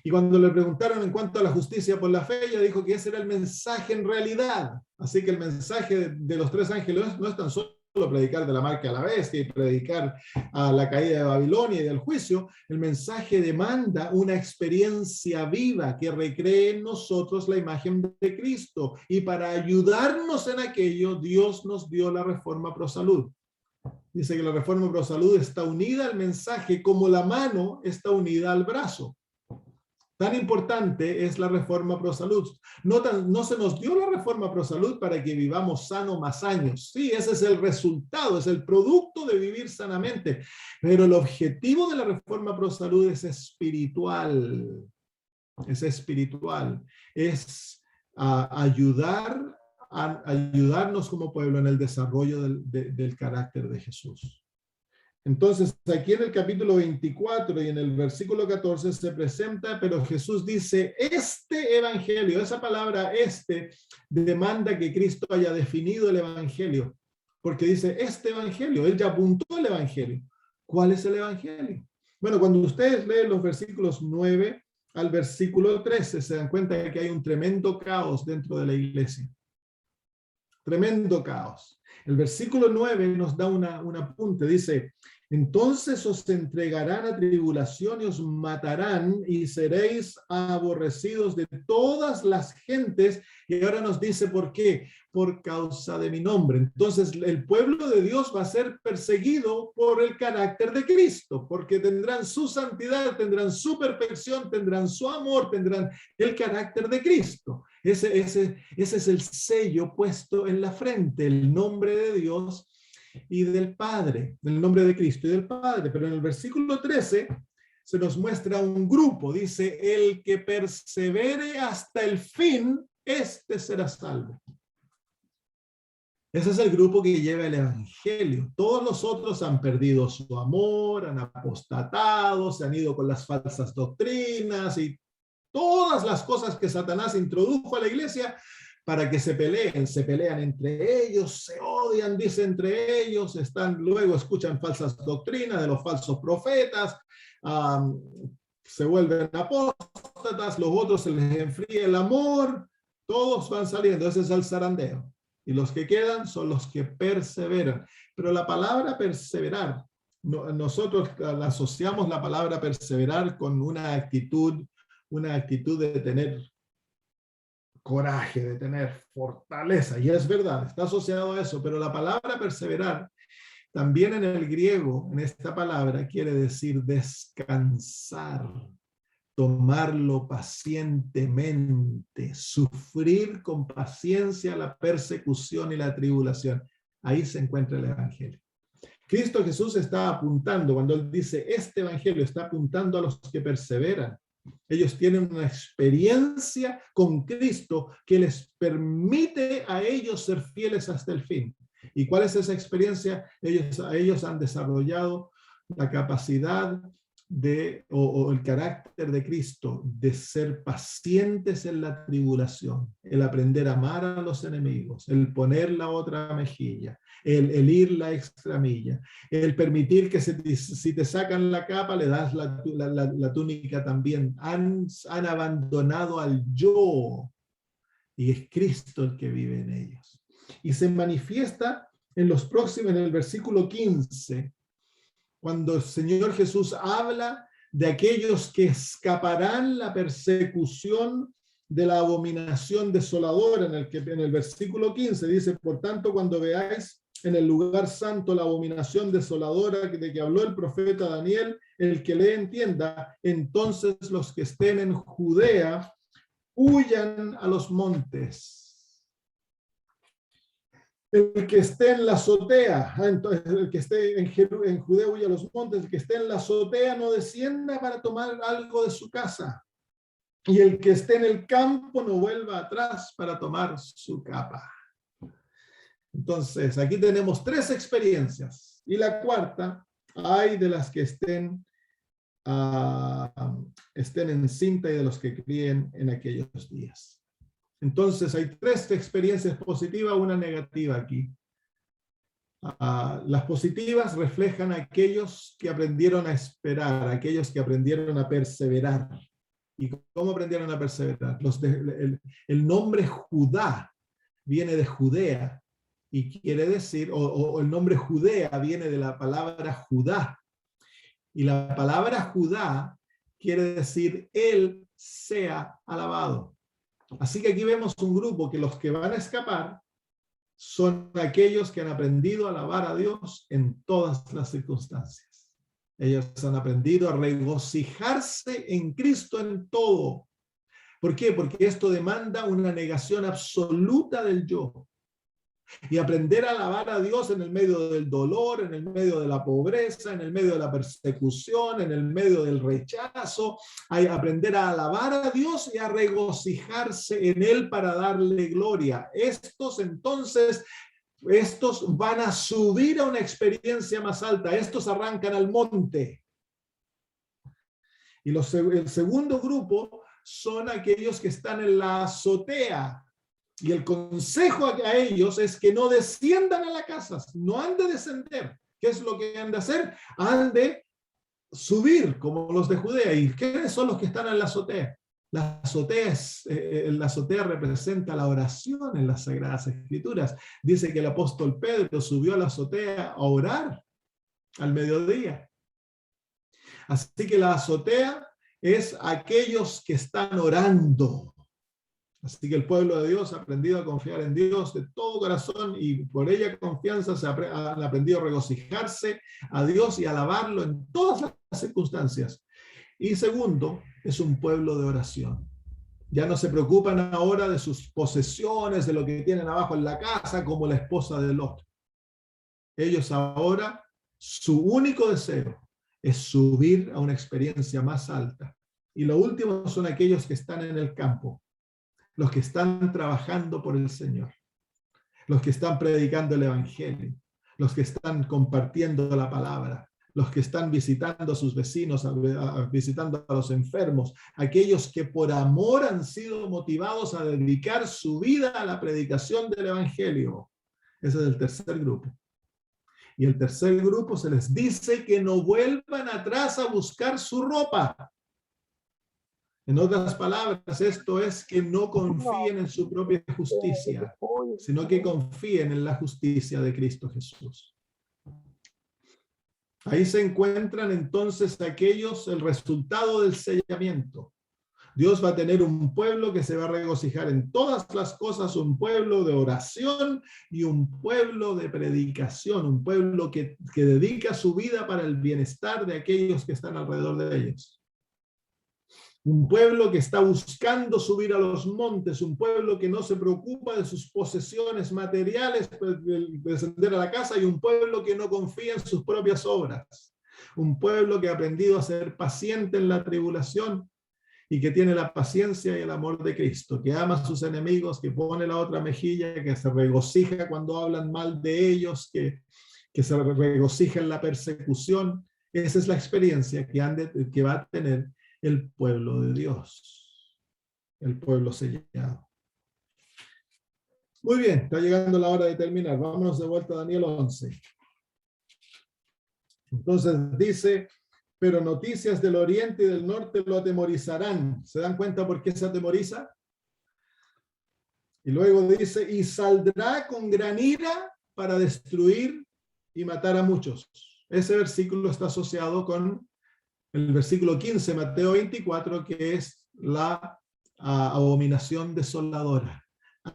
Y cuando le preguntaron en cuanto a la justicia por la fe, ella dijo que ese era el mensaje en realidad. Así que el mensaje de los tres ángeles no es tan solo predicar de la marca a la bestia y predicar a la caída de Babilonia y del juicio. El mensaje demanda una experiencia viva que recree en nosotros la imagen de Cristo. Y para ayudarnos en aquello, Dios nos dio la Reforma Pro Salud. Dice que la Reforma Pro Salud está unida al mensaje como la mano está unida al brazo. Tan importante es la Reforma Pro Salud. No se nos dio la Reforma Pro Salud para que vivamos sano más años. Sí, ese es el resultado, es el producto de vivir sanamente. Pero el objetivo de la Reforma Pro Salud es espiritual. Es espiritual. Es ayudarnos como pueblo en el desarrollo del carácter de Jesús. Entonces, aquí en el capítulo 24 y en el versículo 14 se presenta, pero Jesús dice, este evangelio, esa palabra demanda que Cristo haya definido el evangelio, porque dice, este evangelio, él ya apuntó el evangelio. ¿Cuál es el evangelio? Bueno, cuando ustedes leen los versículos 9 al versículo 13, se dan cuenta de que hay un tremendo caos dentro de la iglesia. Tremendo caos. El versículo 9 nos da un apunte, dice, entonces os entregarán a tribulación y os matarán y seréis aborrecidos de todas las gentes. Y ahora nos dice por qué, por causa de mi nombre. Entonces el pueblo de Dios va a ser perseguido por el carácter de Cristo, porque tendrán su santidad, tendrán su perfección, tendrán su amor, tendrán el carácter de Cristo. Ese es el sello puesto en la frente, el nombre de Dios y del Padre, el nombre de Cristo y del Padre. Pero en el versículo 13 se nos muestra un grupo, dice, el que persevere hasta el fin, este será salvo. Ese es el grupo que lleva el evangelio. Todos los otros han perdido su amor, han apostatado, se han ido con las falsas doctrinas y todas las cosas que Satanás introdujo a la iglesia para que se pelean entre ellos, se odian, dice entre ellos, luego escuchan falsas doctrinas de los falsos profetas, se vuelven apóstatas, los otros se les enfría el amor, todos van saliendo, ese es el zarandeo. Y los que quedan son los que perseveran. Pero la palabra perseverar, nosotros asociamos la palabra perseverar con una actitud de tener coraje, de tener fortaleza, y es verdad, está asociado a eso, pero la palabra perseverar, también en el griego, en esta palabra, quiere decir descansar, tomarlo pacientemente, sufrir con paciencia la persecución y la tribulación. Ahí se encuentra el evangelio. Cristo Jesús está apuntando, cuando él dice, este evangelio está apuntando a los que perseveran. Ellos tienen una experiencia con Cristo que les permite a ellos ser fieles hasta el fin. ¿Y cuál es esa experiencia? Ellos han desarrollado la capacidad o el carácter de Cristo de ser pacientes en la tribulación, el aprender a amar a los enemigos, el poner la otra mejilla, el ir la extra milla, el permitir que si te sacan la capa le das la túnica también. Han abandonado al yo y es Cristo el que vive en ellos. Y se manifiesta en el versículo 15, cuando el Señor Jesús habla de aquellos que escaparán la persecución de la abominación desoladora, en el versículo 15 dice, por tanto, cuando veáis en el lugar santo la abominación desoladora de que habló el profeta Daniel, el que le entienda, entonces los que estén en Judea huyan a los montes. El que esté en la azotea, entonces el que esté en Judea huya a los montes, el que esté en la azotea no descienda para tomar algo de su casa. Y el que esté en el campo no vuelva atrás para tomar su capa. Entonces, aquí tenemos 3 experiencias. Y la cuarta, hay de las que estén en cinta y de los que críen en aquellos días. Entonces, hay 3 experiencias positivas, una negativa aquí. Las positivas reflejan a aquellos que aprendieron a esperar, a aquellos que aprendieron a perseverar. ¿Y cómo aprendieron a perseverar? El nombre Judá viene de Judea y quiere decir, o el nombre Judea viene de la palabra Judá. Y la palabra Judá quiere decir Él sea alabado. Así que aquí vemos un grupo que los que van a escapar son aquellos que han aprendido a alabar a Dios en todas las circunstancias. Ellos han aprendido a regocijarse en Cristo en todo. ¿Por qué? Porque esto demanda una negación absoluta del yo. Y aprender a alabar a Dios en el medio del dolor, en el medio de la pobreza, en el medio de la persecución, en el medio del rechazo. Hay aprender a alabar a Dios y a regocijarse en Él para darle gloria. Estos van a subir a una experiencia más alta. Estos arrancan al monte. Y el segundo grupo son aquellos que están en la azotea. Y el consejo a ellos es que no desciendan a las casas, no han de descender. ¿Qué es lo que han de hacer? Han de subir como los de Judea. ¿Y qué son los que están en la azotea? La azotea representa la oración en las Sagradas Escrituras. Dice que el apóstol Pedro subió a la azotea a orar al mediodía. Así que la azotea es aquellos que están orando. Así que el pueblo de Dios ha aprendido a confiar en Dios de todo corazón y por ella confianza han aprendido a regocijarse a Dios y alabarlo en todas las circunstancias. Y segundo, es un pueblo de oración. Ya no se preocupan ahora de sus posesiones, de lo que tienen abajo en la casa, como la esposa de Lot. Ellos ahora, su único deseo es subir a una experiencia más alta. Y lo último son aquellos que están en el campo. Los que están trabajando por el Señor, los que están predicando el Evangelio, los que están compartiendo la palabra, los que están visitando a sus vecinos, visitando a los enfermos, aquellos que por amor han sido motivados a dedicar su vida a la predicación del Evangelio. Ese es el tercer grupo. Y el tercer grupo se les dice que no vuelvan atrás a buscar su ropa. En otras palabras, esto es que no confíen en su propia justicia, sino que confíen en la justicia de Cristo Jesús. Ahí se encuentran entonces aquellos, el resultado del sellamiento. Dios va a tener un pueblo que se va a regocijar en todas las cosas, un pueblo de oración y un pueblo de predicación, un pueblo que dedica su vida para el bienestar de aquellos que están alrededor de ellos. Un pueblo que está buscando subir a los montes, un pueblo que no se preocupa de sus posesiones materiales, de descender a la casa, y un pueblo que no confía en sus propias obras. Un pueblo que ha aprendido a ser paciente en la tribulación y que tiene la paciencia y el amor de Cristo, que ama a sus enemigos, que pone la otra mejilla, que se regocija cuando hablan mal de ellos, que se regocija en la persecución. Esa es la experiencia que va a tener el pueblo de Dios, el pueblo sellado. Muy bien, está llegando la hora de terminar. Vámonos de vuelta a Daniel 11. Entonces dice, pero noticias del oriente y del norte lo atemorizarán. ¿Se dan cuenta por qué se atemoriza? Y luego dice, y saldrá con gran ira para destruir y matar a muchos. Ese versículo está asociado con el versículo 15, Mateo 24, que es la abominación desoladora.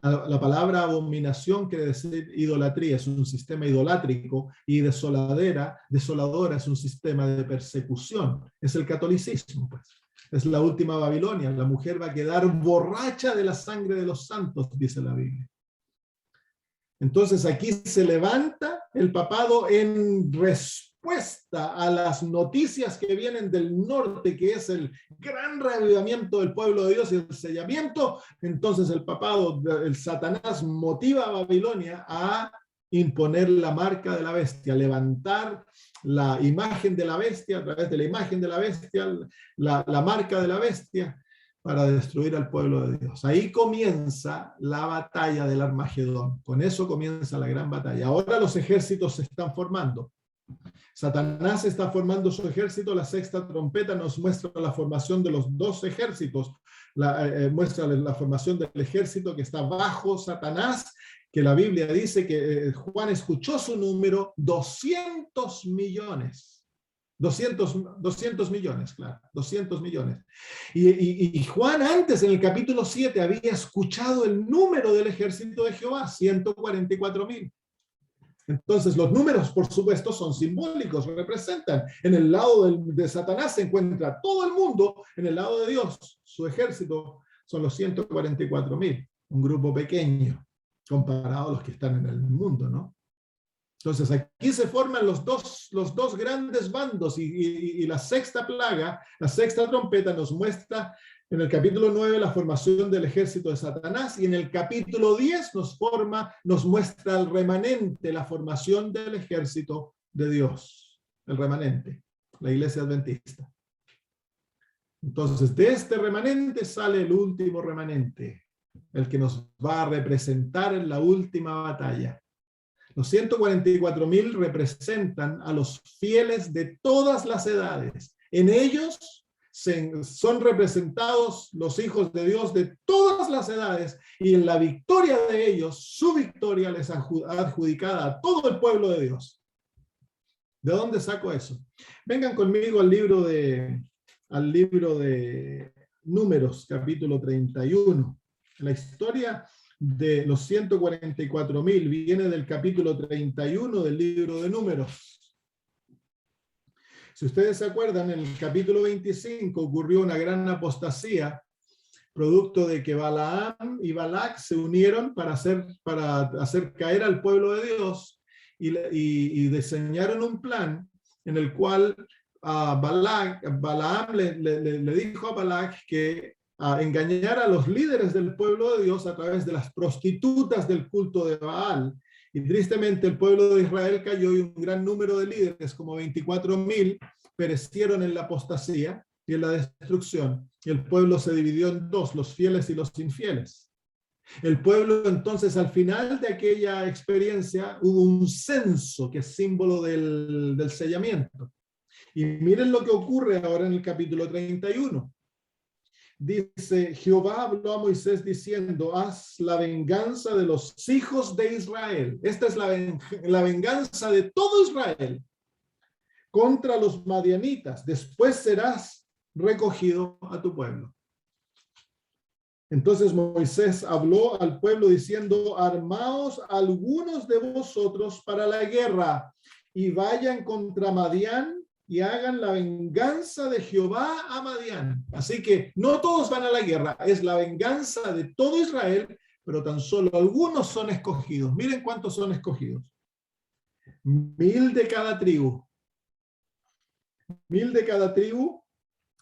La palabra abominación quiere decir idolatría, es un sistema idolátrico, y desoladora es un sistema de persecución. Es el catolicismo, pues. Es la última Babilonia. La mujer va a quedar borracha de la sangre de los santos, dice la Biblia. Entonces aquí se levanta el papado en respuesta a las noticias que vienen del norte, que es el gran reavivamiento del pueblo de Dios y el sellamiento. Entonces el papado, el Satanás, motiva a Babilonia a imponer la marca de la bestia, levantar la imagen de la bestia, a través de la imagen de la bestia, la marca de la bestia, para destruir al pueblo de Dios. Ahí comienza la batalla del Armagedón. Con eso comienza la gran batalla. Ahora los ejércitos se están formando. Satanás está formando su ejército. La sexta trompeta nos muestra la formación de los dos ejércitos. Muestra la formación del ejército que está bajo Satanás, que la Biblia dice que Juan escuchó su número, 200 millones. 200 millones, claro, 200 millones. Y Juan antes, en el capítulo 7, había escuchado el número del ejército de Jehová, 144,000. Entonces, los números, por supuesto, son simbólicos, representan. En el lado de Satanás se encuentra todo el mundo, en el lado de Dios, su ejército son los 144,000, un grupo pequeño comparado a los que están en el mundo, ¿no? Entonces aquí se forman los dos grandes bandos y la sexta plaga, la sexta trompeta nos muestra en el capítulo 9 la formación del ejército de Satanás, y en el capítulo 10 nos muestra el remanente, la formación del ejército de Dios, el remanente, la iglesia adventista. Entonces de este remanente sale el último remanente, el que nos va a representar en la última batalla. Los 144,000 representan a los fieles de todas las edades. En ellos son representados los hijos de Dios de todas las edades, y en la victoria de ellos, su victoria les adjudicada a todo el pueblo de Dios. ¿De dónde saco eso? Vengan conmigo al libro de Números, capítulo 31. La historia de los 144,000 viene del capítulo 31 del libro de Números. Si ustedes se acuerdan, en el capítulo 25 ocurrió una gran apostasía, producto de que Balaam y Balac se unieron para hacer caer al pueblo de Dios, y diseñaron un plan en el cual Balaam le dijo a Balac que engañar a los líderes del pueblo de Dios a través de las prostitutas del culto de Baal. Y tristemente el pueblo de Israel cayó, y un gran número de líderes, como 24,000, perecieron en la apostasía y en la destrucción. Y el pueblo se dividió en dos, los fieles y los infieles. El pueblo entonces, al final de aquella experiencia, hubo un censo que es símbolo del sellamiento. Y miren lo que ocurre ahora en el capítulo 31. Dice: Jehová habló a Moisés diciendo, haz la venganza de los hijos de Israel. Esta es la venganza de todo Israel contra los madianitas. Después serás recogido a tu pueblo. Entonces Moisés habló al pueblo diciendo: armaos algunos de vosotros para la guerra, y vayan contra Madián, y hagan la venganza de Jehová a Madián. Así que no todos van a la guerra, es la venganza de todo Israel, pero tan solo algunos son escogidos. Miren cuántos son escogidos. 1,000 de cada tribu. 1,000 de cada tribu,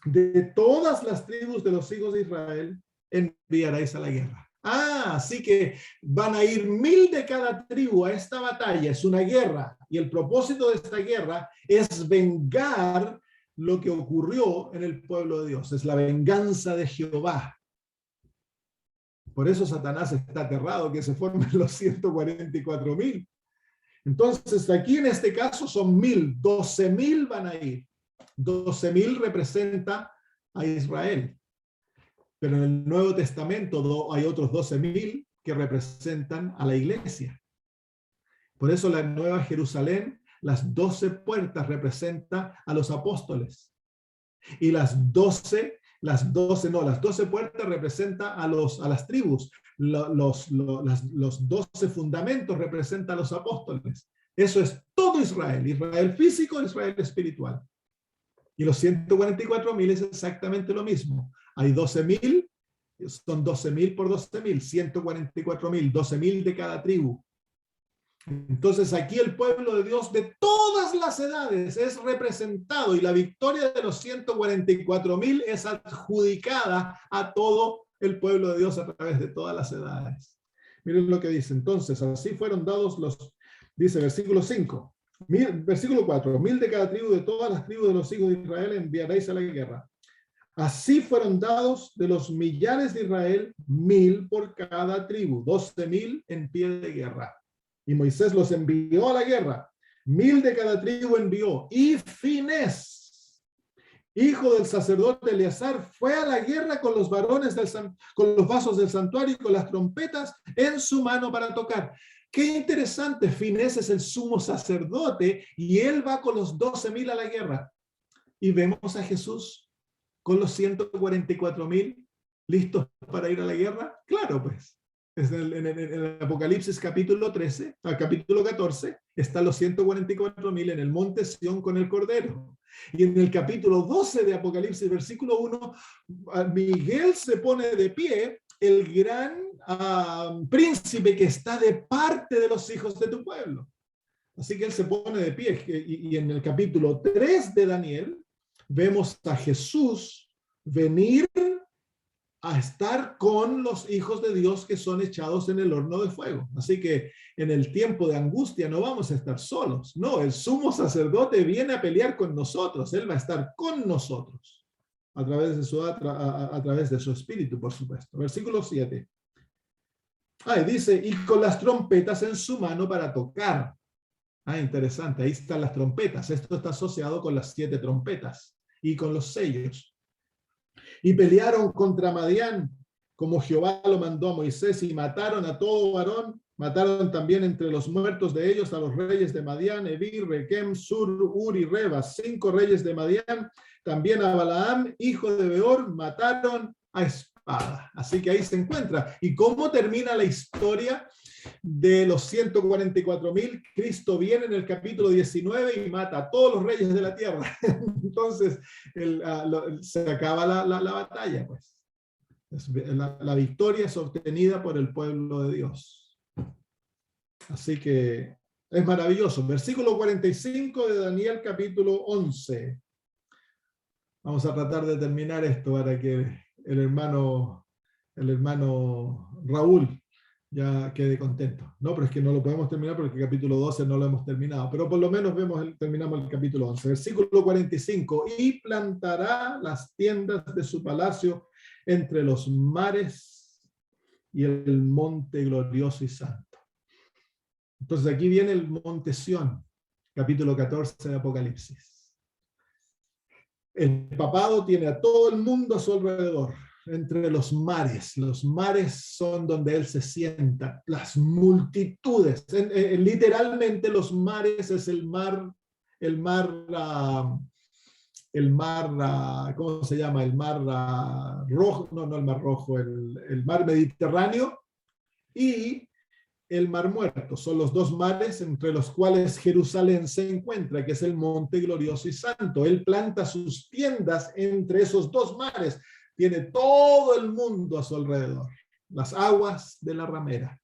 de todas las tribus de los hijos de Israel, enviaréis a la guerra. Así que van a ir 1,000 de cada tribu a esta batalla. Es una guerra, y el propósito de esta guerra es vengar lo que ocurrió en el pueblo de Dios. Es la venganza de Jehová. Por eso Satanás está aterrado que se formen los 144,000. Entonces aquí en este caso son 1,000, 12,000 van a ir. 12,000 representa a Israel. Pero en el Nuevo Testamento hay otros 12,000 que representan a la iglesia. Por eso la Nueva Jerusalén, las 12 puertas, representa a los apóstoles. Y las 12 puertas representan a las tribus. Los 12 fundamentos representan a los apóstoles. Eso es todo Israel. Israel físico, Israel espiritual. Y los 144.000 es exactamente lo mismo. Hay 12.000, son 12.000 por 12.000, 144.000, 12.000 de cada tribu. Entonces aquí el pueblo de Dios de todas las edades es representado y la victoria de los 144.000 es adjudicada a todo el pueblo de Dios a través de todas las edades. Miren lo que dice. Entonces, así fueron dados dice versículo 5. Versículo 4, 1.000 de cada tribu, de todas las tribus de los hijos de Israel enviaréis a la guerra. Así fueron dados de los millares de Israel 1.000 por cada tribu, 12.000 en pie de guerra. Y Moisés los envió a la guerra, 1.000 de cada tribu envió. Y Finés, hijo del sacerdote Eleazar, fue a la guerra con los varones con los vasos del santuario y con las trompetas en su mano para tocar. Qué interesante, Finés es el sumo sacerdote y él va con los 12.000 a la guerra. Y vemos a Jesús con los 144.000 listos para ir a la guerra. Claro, pues. En el Apocalipsis capítulo 13, al capítulo 14, están los 144.000 en el monte Sión con el Cordero. Y en el capítulo 12 de Apocalipsis, versículo 1, Miguel se pone de pie, el gran príncipe que está de parte de los hijos de tu pueblo. Así que él se pone de pie. Y en el capítulo 3 de Daniel, vemos a Jesús venir a estar con los hijos de Dios que son echados en el horno de fuego. Así que en el tiempo de angustia no vamos a estar solos. No, el sumo sacerdote viene a pelear con nosotros. Él va a estar con nosotros a través de su espíritu, por supuesto. Versículo 7. Dice, y con las trompetas en su mano para tocar. Interesante, ahí están las trompetas. Esto está asociado con las 7 trompetas y con los sellos. Y pelearon contra Madián, como Jehová lo mandó a Moisés, y mataron a todo varón. Mataron también entre los muertos de ellos a los reyes de Madián, Evi, Requem, Sur, Ur y Reba, 5 reyes de Madián. También a Balaam, hijo de Beor, mataron a espada. Así que ahí se encuentra. ¿Y cómo termina la historia de los 144.000? Cristo viene en el capítulo 19 y mata a todos los reyes de la tierra. Entonces se acaba la batalla, pues. La victoria es obtenida por el pueblo de Dios. Así que es maravilloso. Versículo 45 de Daniel capítulo 11. Vamos a tratar de terminar esto para que el hermano Raúl ya quede contento. No, pero es que no lo podemos terminar porque el capítulo 12 no lo hemos terminado. Pero por lo menos terminamos el capítulo 11. Versículo 45. Y plantará las tiendas de su palacio entre los mares y el monte glorioso y santo. Entonces aquí viene el monte Sión, capítulo 14 de Apocalipsis. El papado tiene a todo el mundo a su alrededor, entre los mares. Los mares son donde él se sienta, las multitudes. Literalmente los mares es el mar, ¿cómo se llama? El mar rojo, no el mar rojo, el mar Mediterráneo y el mar Muerto. Son los 2 mares entre los cuales Jerusalén se encuentra, que es el monte glorioso y santo. Él planta sus tiendas entre esos 2 mares. Tiene todo el mundo a su alrededor. Las aguas de la ramera.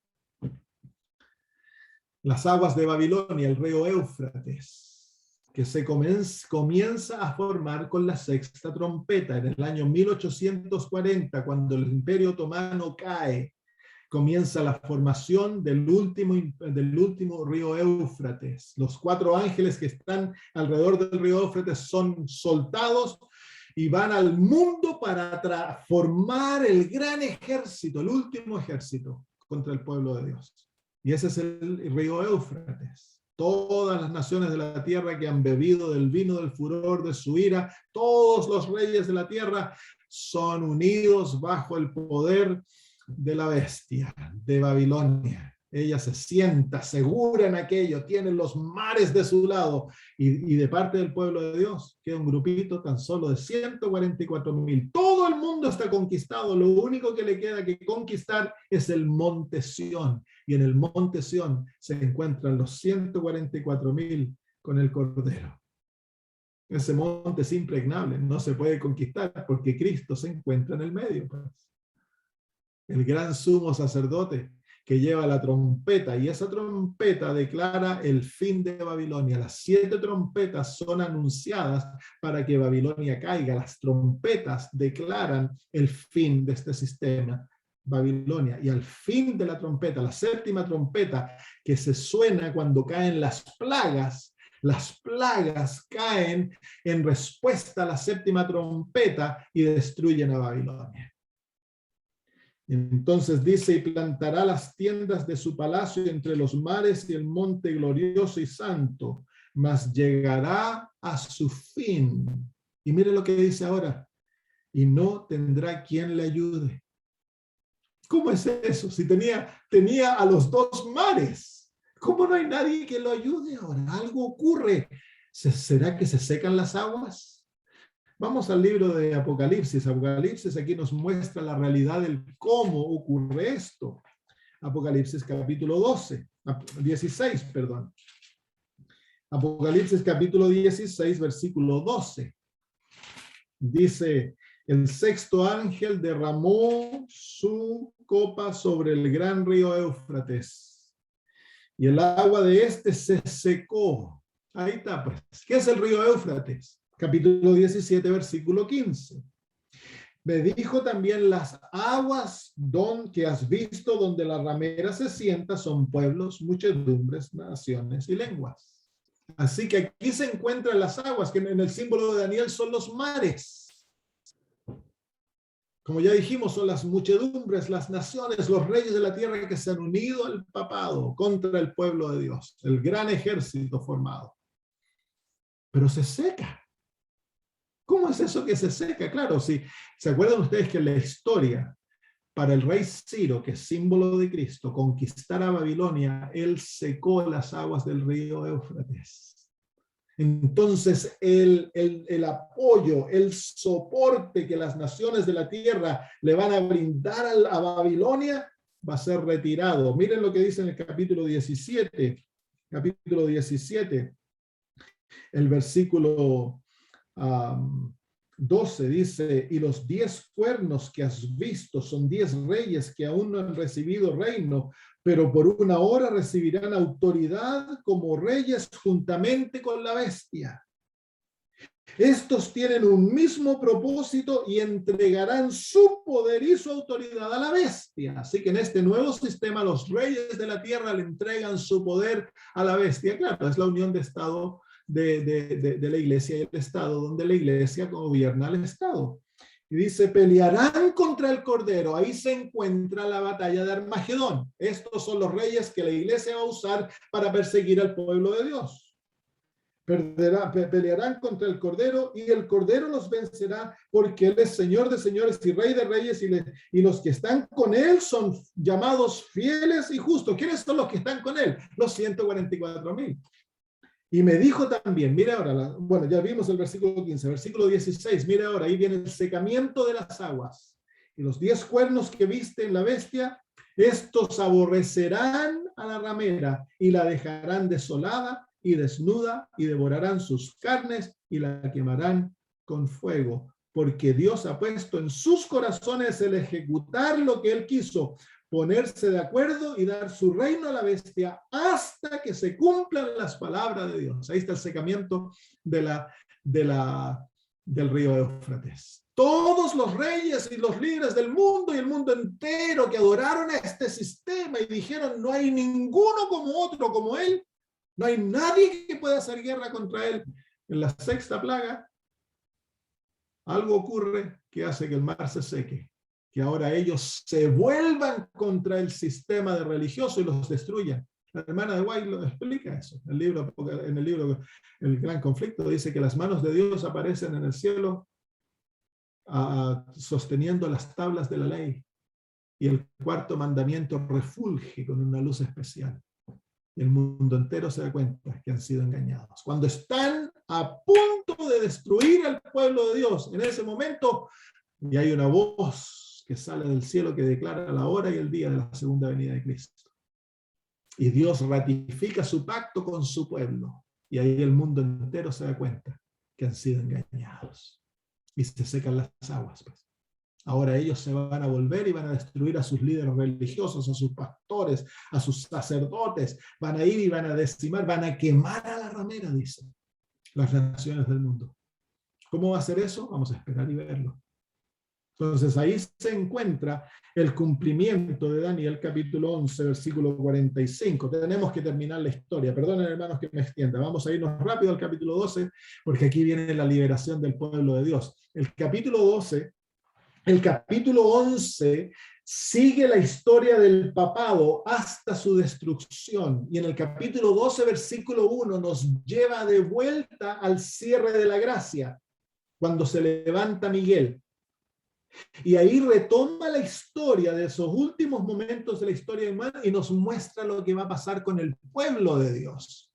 Las aguas de Babilonia, el río Éufrates, que se comienza a formar con la 6ª trompeta. En el año 1840, cuando el Imperio Otomano cae, comienza la formación del último río Éufrates. Los 4 ángeles que están alrededor del río Éufrates son soltados y van al mundo para formar el gran ejército, el último ejército contra el pueblo de Dios. Y ese es el río Éufrates. Todas las naciones de la tierra que han bebido del vino del furor de su ira, todos los reyes de la tierra son unidos bajo el poder de la bestia, de Babilonia. Ella se sienta segura en aquello, tiene los mares de su lado, y de parte del pueblo de Dios queda un grupito tan solo de 144,000. Todo el mundo está conquistado, lo único que le queda que conquistar es el monte Sión, y en el monte Sión se encuentran los 144,000 con el Cordero. Ese monte es impregnable, no se puede conquistar porque Cristo se encuentra en el medio, pues. El gran sumo sacerdote que lleva la trompeta, y esa trompeta declara el fin de Babilonia. Las 7 trompetas son anunciadas para que Babilonia caiga. Las trompetas declaran el fin de este sistema, Babilonia. Y al fin de la trompeta, la 7ª trompeta, que se suena cuando caen las plagas caen en respuesta a la 7ª trompeta y destruyen a Babilonia. Entonces dice, y plantará las tiendas de su palacio entre los mares y el monte glorioso y santo, mas llegará a su fin. Y mire lo que dice ahora, y no tendrá quien le ayude. ¿Cómo es eso? Si tenía a los 2 mares, ¿cómo no hay nadie que lo ayude ahora? Algo ocurre. ¿Será que se secan las aguas? Vamos al libro de Apocalipsis. Apocalipsis aquí nos muestra la realidad del cómo ocurre esto. Apocalipsis capítulo 16, perdón. Apocalipsis capítulo 16, versículo 12. Dice, el 6º ángel derramó su copa sobre el gran río Éufrates, y el agua de este se secó. Ahí está, pues. ¿Qué es el río Éufrates? Capítulo 17, versículo 15. Me dijo también, las aguas que has visto donde la ramera se sienta son pueblos, muchedumbres, naciones y lenguas. Así que aquí se encuentran las aguas, que en el símbolo de Daniel son los mares. Como ya dijimos, son las muchedumbres, las naciones, los reyes de la tierra que se han unido al papado contra el pueblo de Dios, el gran ejército formado. Pero se seca. ¿Cómo es eso que se seca? Claro, si se acuerdan ustedes que en la historia, para el rey Ciro, que es símbolo de Cristo, conquistar a Babilonia, él secó las aguas del río Éufrates. Entonces, el apoyo, el soporte que las naciones de la tierra le van a brindar a Babilonia va a ser retirado. Miren lo que dice en el capítulo 17. Capítulo 17, el versículo 12 dice, y los 10 cuernos que has visto son 10 reyes que aún no han recibido reino, pero por una hora recibirán autoridad como reyes juntamente con la bestia. Estos tienen un mismo propósito y entregarán su poder y su autoridad a la bestia. Así que en este nuevo sistema los reyes de la tierra le entregan su poder a la bestia. Claro, es la unión de Estado de la iglesia y el Estado, donde la iglesia gobierna al Estado. Y dice, pelearán contra el Cordero. Ahí se encuentra la batalla de Armagedón. Estos son los reyes que la iglesia va a usar para perseguir al pueblo de Dios. Pelearán contra el Cordero y el Cordero los vencerá porque Él es Señor de señores y Rey de reyes y los que están con Él son llamados fieles y justos. ¿Quiénes son los que están con Él? Los 144,000. Y me dijo también, mire ahora, bueno, ya vimos el versículo 15, versículo 16, mire ahora, ahí viene el secamiento de las aguas. Y los 10 cuernos que viste en la bestia, estos aborrecerán a la ramera y la dejarán desolada y desnuda y devorarán sus carnes y la quemarán con fuego. Porque Dios ha puesto en sus corazones el ejecutar lo que Él quiso, ponerse de acuerdo y dar su reino a la bestia hasta que se cumplan las palabras de Dios. Ahí está el secamiento del río Éufrates. Todos los reyes y los líderes del mundo y el mundo entero que adoraron a este sistema y dijeron, no hay ninguno como otro como él, no hay nadie que pueda hacer guerra contra él. En la 6ª plaga, algo ocurre que hace que el mar se seque, que ahora ellos se vuelvan contra el sistema de religioso y los destruyan. La hermana de White lo explica eso. En el libro El Gran Conflicto dice que las manos de Dios aparecen en el cielo sosteniendo las tablas de la ley. y el cuarto mandamiento refulge con una luz especial. Y el mundo entero se da cuenta que han sido engañados. Cuando están a punto de destruir al pueblo de Dios, en ese momento, y hay una voz que sale del cielo que declara la hora y el día de la segunda venida de Cristo. Y Dios ratifica su pacto con su pueblo. Y ahí el mundo entero se da cuenta que han sido engañados. Y se secan las aguas, pues. Ahora ellos se van a volver y van a destruir a sus líderes religiosos, a sus pastores, a sus sacerdotes. Van a ir y van a decimar, van a quemar a la ramera, dice, las naciones del mundo. ¿Cómo va a ser eso? Vamos a esperar y verlo. Entonces ahí se encuentra el cumplimiento de Daniel capítulo 11, versículo 45. Tenemos que terminar la historia. Perdonen, hermanos, que me extienda. Vamos a irnos rápido al capítulo 12, porque aquí viene la liberación del pueblo de Dios. El capítulo 11 sigue la historia del papado hasta su destrucción. Y en el capítulo 12, versículo 1, nos lleva de vuelta al cierre de la gracia, cuando se levanta Miguel. Y ahí retoma la historia de esos últimos momentos de la historia humana y nos muestra lo que va a pasar con el pueblo de Dios.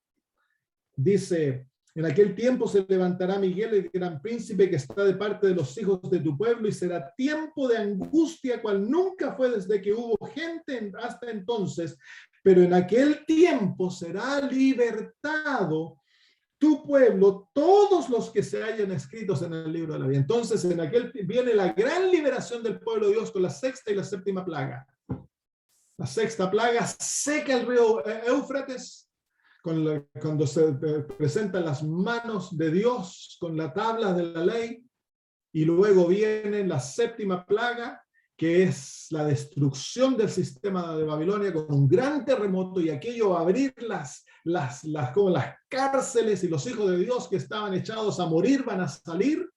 Dice, en aquel tiempo se levantará Miguel, el gran príncipe que está de parte de los hijos de tu pueblo, y será tiempo de angustia cual nunca fue desde que hubo gente hasta entonces, pero en aquel tiempo será libertado tu pueblo, todos los que se hayan escritos en el libro de la vida. Entonces, en aquel viene la gran liberación del pueblo de Dios con la sexta y la séptima plaga. La sexta plaga seca el río Éufrates, cuando se presentan las manos de Dios con la tabla de la ley, y luego viene la séptima plaga, que es la destrucción del sistema de Babilonia con un gran terremoto, y aquello va a abrir como las cárceles, y los hijos de Dios que estaban echados a morir van a salir.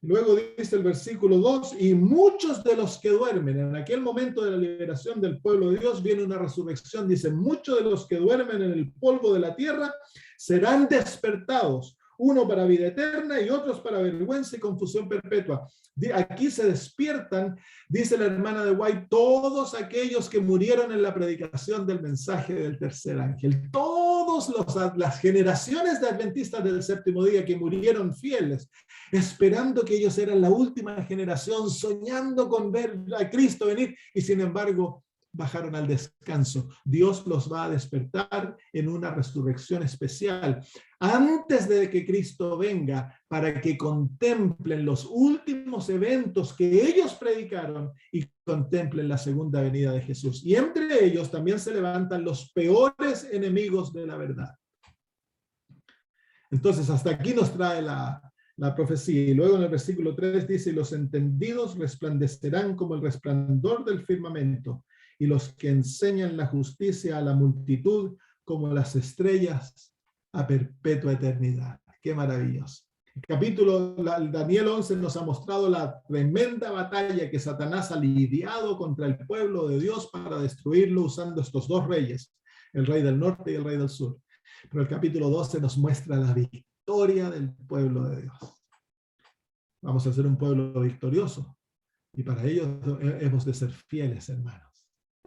Luego dice el versículo 2, y muchos de los que duermen, en aquel momento de la liberación del pueblo de Dios viene una resurrección, dice, muchos de los que duermen en el polvo de la tierra serán despertados, uno para vida eterna y otros para vergüenza y confusión perpetua. Aquí se despiertan, dice la hermana de White, todos aquellos que murieron en la predicación del mensaje del tercer ángel. Todas las generaciones de adventistas del séptimo día que murieron fieles, esperando que ellos eran la última generación, soñando con ver a Cristo venir, y sin embargo bajaron al descanso. Dios los va a despertar en una resurrección especial antes de que Cristo venga, para que contemplen los últimos eventos que ellos predicaron y contemplen la segunda venida de Jesús. Y entre ellos también se levantan los peores enemigos de la verdad. Entonces, hasta aquí nos trae la profecía. Y luego en el versículo 3 dice, y los entendidos resplandecerán como el resplandor del firmamento, y los que enseñan la justicia a la multitud como las estrellas a perpetua eternidad. ¡Qué maravilloso! Daniel 11 nos ha mostrado la tremenda batalla que Satanás ha lidiado contra el pueblo de Dios para destruirlo usando estos dos reyes, el rey del norte y el rey del sur. Pero el capítulo 12 nos muestra la victoria del pueblo de Dios. Vamos a ser un pueblo victorioso, y para ello hemos de ser fieles, hermanos.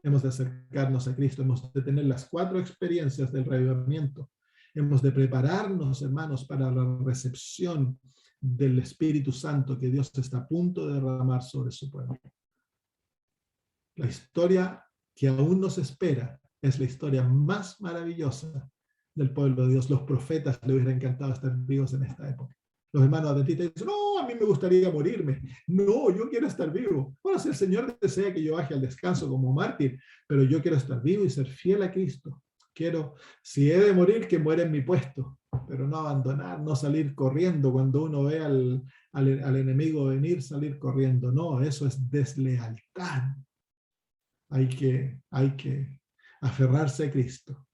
Hemos de acercarnos a Cristo, hemos de tener las 4 experiencias del reavivamiento. Hemos de prepararnos, hermanos, para la recepción del Espíritu Santo que Dios está a punto de derramar sobre su pueblo. La historia que aún nos espera es la historia más maravillosa del pueblo de Dios. Los profetas le hubiera encantado estar vivos en esta época. Los hermanos adventistas dicen, no, a mí me gustaría morirme. No, yo quiero estar vivo. Bueno, si el Señor desea que yo baje al descanso como mártir, pero yo quiero estar vivo y ser fiel a Cristo. Quiero, si he de morir, que muera en mi puesto, pero no abandonar, no salir corriendo cuando uno ve al enemigo venir, salir corriendo. No, eso es deslealtad. Hay que aferrarse a Cristo.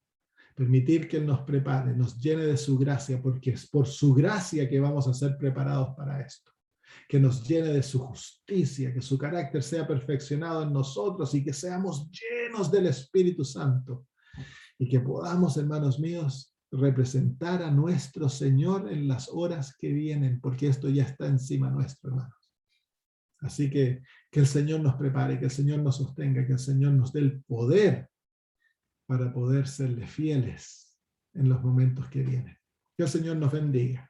Permitir que Él nos prepare, nos llene de su gracia, porque es por su gracia que vamos a ser preparados para esto. Que nos llene de su justicia, que su carácter sea perfeccionado en nosotros y que seamos llenos del Espíritu Santo. Y que podamos, hermanos míos, representar a nuestro Señor en las horas que vienen, porque esto ya está encima nuestro, hermanos. Así que el Señor nos prepare, que el Señor nos sostenga, que el Señor nos dé el poder para poder serle fieles en los momentos que vienen. Que el Señor nos bendiga.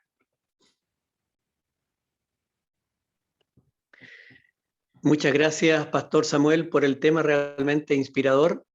Muchas gracias, Pastor Samuel, por el tema realmente inspirador.